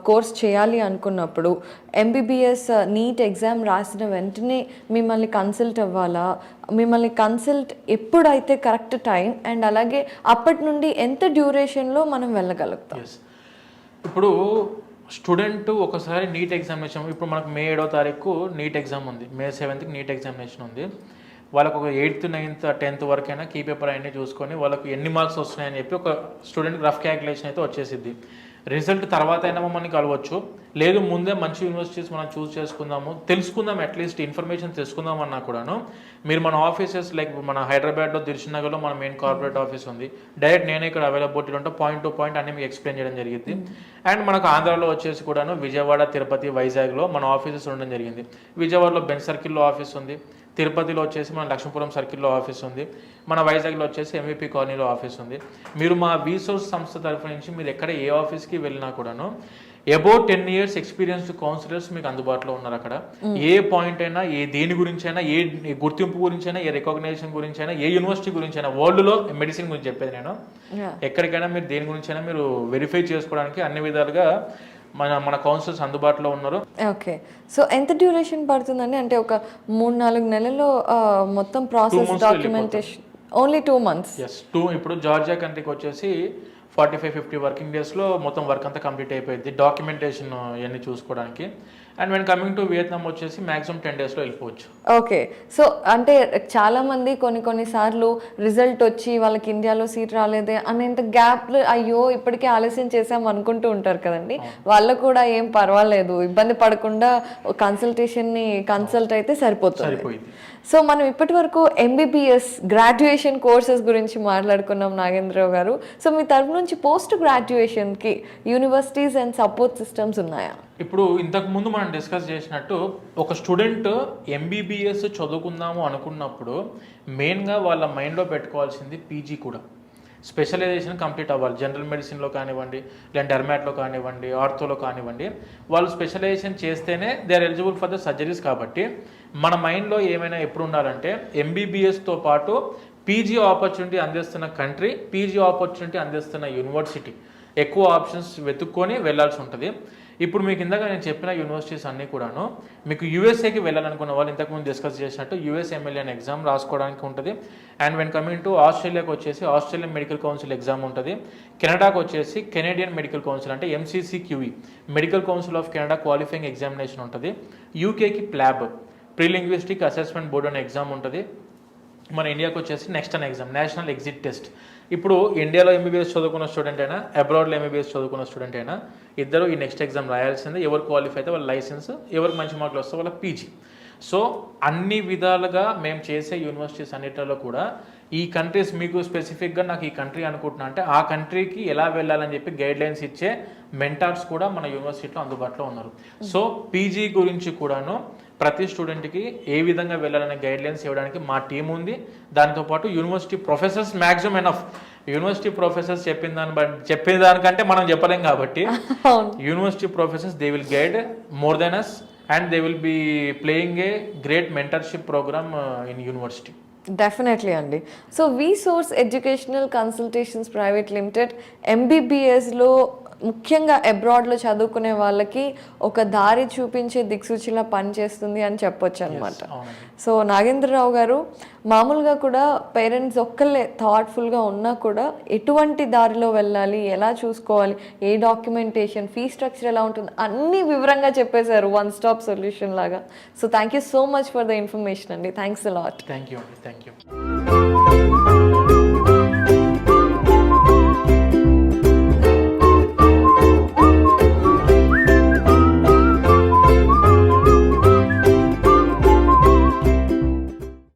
కోర్స్ చేయాలి అనుకున్నప్పుడు MBBS నీట్ ఎగ్జామ్ రాసిన వెంటనే మిమ్మల్ని కన్సల్ట్ అవ్వాలా? మిమ్మల్ని కన్సల్ట్ ఎప్పుడైతే కరెక్ట్ టైం, అండ్ అలాగే అప్పటి నుండి ఎంత డ్యూరేషన్లో మనం వెళ్ళగలుగుతాం? ఇప్పుడు స్టూడెంట్ ఒకసారి నీట్ ఎగ్జామినేషన్, ఇప్పుడు మనకు May 7వ తారీఖు నీట్ ఎగ్జామ్ ఉంది, May 7కి నీట్ ఎగ్జామినేషన్ ఉంది. వాళ్ళకు ఒక 8th, 9th, 10th వరకైనా కీ పేపర్ అన్నీ చూసుకొని వాళ్ళకు ఎన్ని మార్క్స్ వస్తున్నాయని చెప్పి ఒక స్టూడెంట్ రఫ్ క్యాలిక్యులేషన్ అయితే వచ్చేసిద్ది. రిజల్ట్ తర్వాత అయినా మమ్మల్ని కలవచ్చు, లేదు ముందే మంచి యూనివర్సిటీస్ మనం చూస్ చేసుకుందాము, తెలుసుకుందాం, అట్లీస్ట్ ఇన్ఫర్మేషన్ తెలుసుకుందాం అన్నా కూడాను మీరు మన ఆఫీసెస్ లైక్ మన హైదరాబాద్లో దిల్సుఖ్నగర్లో మన మెయిన్ కార్పొరేట్ ఆఫీస్ ఉంది. డైరెక్ట్ నేనే ఇక్కడ అవైలబిలిటీ ఉంటే పాయింట్ టు పాయింట్ అన్ని మీకు ఎక్స్ప్లెయిన్ చేయడం జరిగింది. అండ్ మనకు ఆంధ్రాలో వచ్చేసి కూడాను విజయవాడ, తిరుపతి, వైజాగ్లో మన ఆఫీసెస్ ఉండడం జరిగింది. విజయవాడలో బెంచ్ సర్కిల్లో ఆఫీస్ ఉంది, తిరుపతిలో వచ్చేసి మన లక్ష్మీపురం సర్కిల్లో ఆఫీస్ ఉంది, మన వైజాగ్లో వచ్చేసి MVP కాలనీలో ఆఫీస్ ఉంది. మీరు మా వీసోర్స్ సంస్థ తరఫు నుంచి మీరు ఎక్కడ ఏ ఆఫీస్కి వెళ్ళినా కూడాను అబౌట్ 10 years ఎక్స్పీరియన్స్డ్ కౌన్సిలర్స్ మీకు అందుబాటులో ఉన్నారు. అక్కడ ఏ పాయింట్ అయినా, దేని గురించి అయినా, ఏ గుర్తింపు గురించి అయినా, ఏ రికగ్నైజేషన్ గురించి అయినా, ఏ యూనివర్సిటీ గురించి అయినా, వరల్డ్లో మెడిసిన్ గురించి చెప్పేది నేను, ఎక్కడికైనా మీరు దేని గురించి అయినా మీరు వెరిఫై చేసుకోవడానికి అన్ని విధాలుగా మన కౌన్సిలర్స్ అందుబాటులో ఉన్నారు. ఓకే, సో ఎంత డ్యూరేషన్ పడుతుందండి? అంటే ఒక 3-4 నెలల్లో మొత్తం ప్రాసెస్, డాక్యుమెంటేషన్ ఓన్లీ 2 months? ఇప్పుడు జార్జియా కంట్రీకి వచ్చేసి 45-50 వర్కింగ్ డేస్లో మొత్తం వర్క్ అంతా కంప్లీట్ అయిపోయింది, డాక్యుమెంటేషన్ ఇవన్నీ చూసుకోవడానికి. And when coming to Vietnam వచ్చేసి మ్యాక్సిమం 10 daysలో వెళ్ళిపోవచ్చు. ఓకే, సో అంటే చాలామంది కొన్నిసార్లు రిజల్ట్ వచ్చి వాళ్ళకి ఇండియాలో సీట్ రాలేదే అనేంత గ్యాప్లు, అయ్యో ఇప్పటికే ఆలస్యం చేసాం అనుకుంటూ ఉంటారు కదండి. వాళ్ళకు కూడా ఏం పర్వాలేదు, ఇబ్బంది పడకుండా కన్సల్ట్ అయితే సరిపోతుంది. సో మనం ఇప్పటి వరకు MBBS గ్రాడ్యుయేషన్ కోర్సెస్ గురించి మాట్లాడుకున్నాం నాగేంద్రరావు గారు. సో మీ తరఫు నుంచి పోస్ట్ గ్రాడ్యుయేషన్కి యూనివర్సిటీస్ అండ్ సపోర్ట్ సిస్టమ్స్ ఉన్నాయా? ఇప్పుడు ఇంతకు ముందు మనం డిస్కస్ చేసినట్టు ఒక స్టూడెంట్ ఎంబీబీఎస్ చదువుకుందాము అనుకున్నప్పుడు మెయిన్గా వాళ్ళ మైండ్లో పెట్టుకోవాల్సింది పీజీ కూడా స్పెషలైజేషన్ కంప్లీట్ అవ్వాలి. జనరల్ మెడిసిన్లో కానివ్వండి, లేదా డెర్మాట్లో కానివ్వండి, ఆర్థోలో కానివ్వండి, వాళ్ళు స్పెషలైజేషన్ చేస్తేనే they are eligible for the surgeries. కాబట్టి మన మైండ్లో ఏమైనా ఎప్పుడు ఉండాలంటే ఎంబీబీఎస్తో పాటు పీజీ ఆపర్చునిటీ అందిస్తున్న కంట్రీ, పీజీ ఆపర్చునిటీ అందిస్తున్న యూనివర్సిటీ, ఎక్కువ ఆప్షన్స్ వెతుక్కొని వెళ్ళాల్సి ఉంటుంది. ఇప్పుడు మీకు ఇందాక నేను చెప్పిన యూనివర్సిటీస్ అన్నీ కూడాను మీకు యూఎస్ఏకి వెళ్ళాలనుకున్న వాళ్ళు ఇంతకుముందు డిస్కస్ చేసినట్టు యూఎస్ఎంఎల్ఏ అనే ఎగ్జామ్ రాసుకోవడానికి ఉంటుంది. అండ్ వెన్ కమింగ్ టు ఆస్ట్రేలియాకి వచ్చేసి ఆస్ట్రేలియన్ మెడికల్ కౌన్సిల్ ఎగ్జామ్ ఉంటుంది. కెనడాకి వచ్చేసి కెనేడియన్ మెడికల్ కౌన్సిల్ అంటే MCCQE medical council of Canada qualifying examination ఉంటుంది. యూకేకి ప్లాబ్ ప్రీలింగ్విస్టిక్ అసెస్మెంట్ బోర్డు అనే ఎగ్జామ్ ఉంటుంది. మన ఇండియాకి వచ్చేసి నెక్స్ట్ అనే ఎగ్జామ్ నేషనల్ ఎగ్జిట్ టెస్ట్. ఇప్పుడు ఇండియాలో ఎంబీబీఎస్ చదువుకున్న స్టూడెంట్ అయినా అబ్రాడ్లో ఎంబీబీఎస్ చదువుకున్న స్టూడెంట్ అయినా ఇద్దరు ఈ నెక్స్ట్ ఎగ్జామ్ రాయాల్సిందే. ఎవరు క్వాలిఫై అయితే వాళ్ళ లైసెన్స్, ఎవరికి మంచి మార్కులు వస్తే వాళ్ళ పీజీ. సో అన్ని విధాలుగా మేము చేసే యూనివర్సిటీస్ అన్నిటిలో కూడా ఈ కంట్రీస్ మీకు స్పెసిఫిక్గా నాకు ఈ కంట్రీ అనుకుంటున్నా అంటే ఆ కంట్రీకి ఎలా వెళ్ళాలని చెప్పి గైడ్ లైన్స్ ఇచ్చే మెంటార్స్ కూడా మన యూనివర్సిటీలో అందుబాటులో ఉన్నారు. సో పీజీ గురించి కూడాను ప్రతి స్టూడెంట్కి ఏ విధంగా వెళ్ళాలనే గైడ్లైన్స్ ఇవ్వడానికి మా టీం ఉంది. దాంతోపాటు university professors maximum enough. University professors చెప్పిన దానికంటే మనం చెప్పలేం కాబట్టి university professors they will guide more than us and they will be playing a great mentorship program in university. Definitely అండి. So V Source educational consultations private limited ఎంబీబీఎస్లో ముఖ్యంగా అబ్రాడ్లో చదువుకునే వాళ్ళకి ఒక దారి చూపించే దిక్సూచిలా పనిచేస్తుంది అని చెప్పొచ్చు అనమాట. సో నాగేంద్రరావు గారు, మామూలుగా కూడా పేరెంట్స్ ఒక్కళ్ళే థాట్ఫుల్గా ఉన్నా కూడా ఎటువంటి దారిలో వెళ్ళాలి, ఎలా చూసుకోవాలి, ఏ డాక్యుమెంటేషన్, ఫీ స్ట్రక్చర్ ఎలా ఉంటుంది, అన్నీ వివరంగా చెప్పేశారు, వన్ స్టాప్ సొల్యూషన్ లాగా. So thank you so much for the information అండి. Thanks a lot. Thank you అండి. Thank you.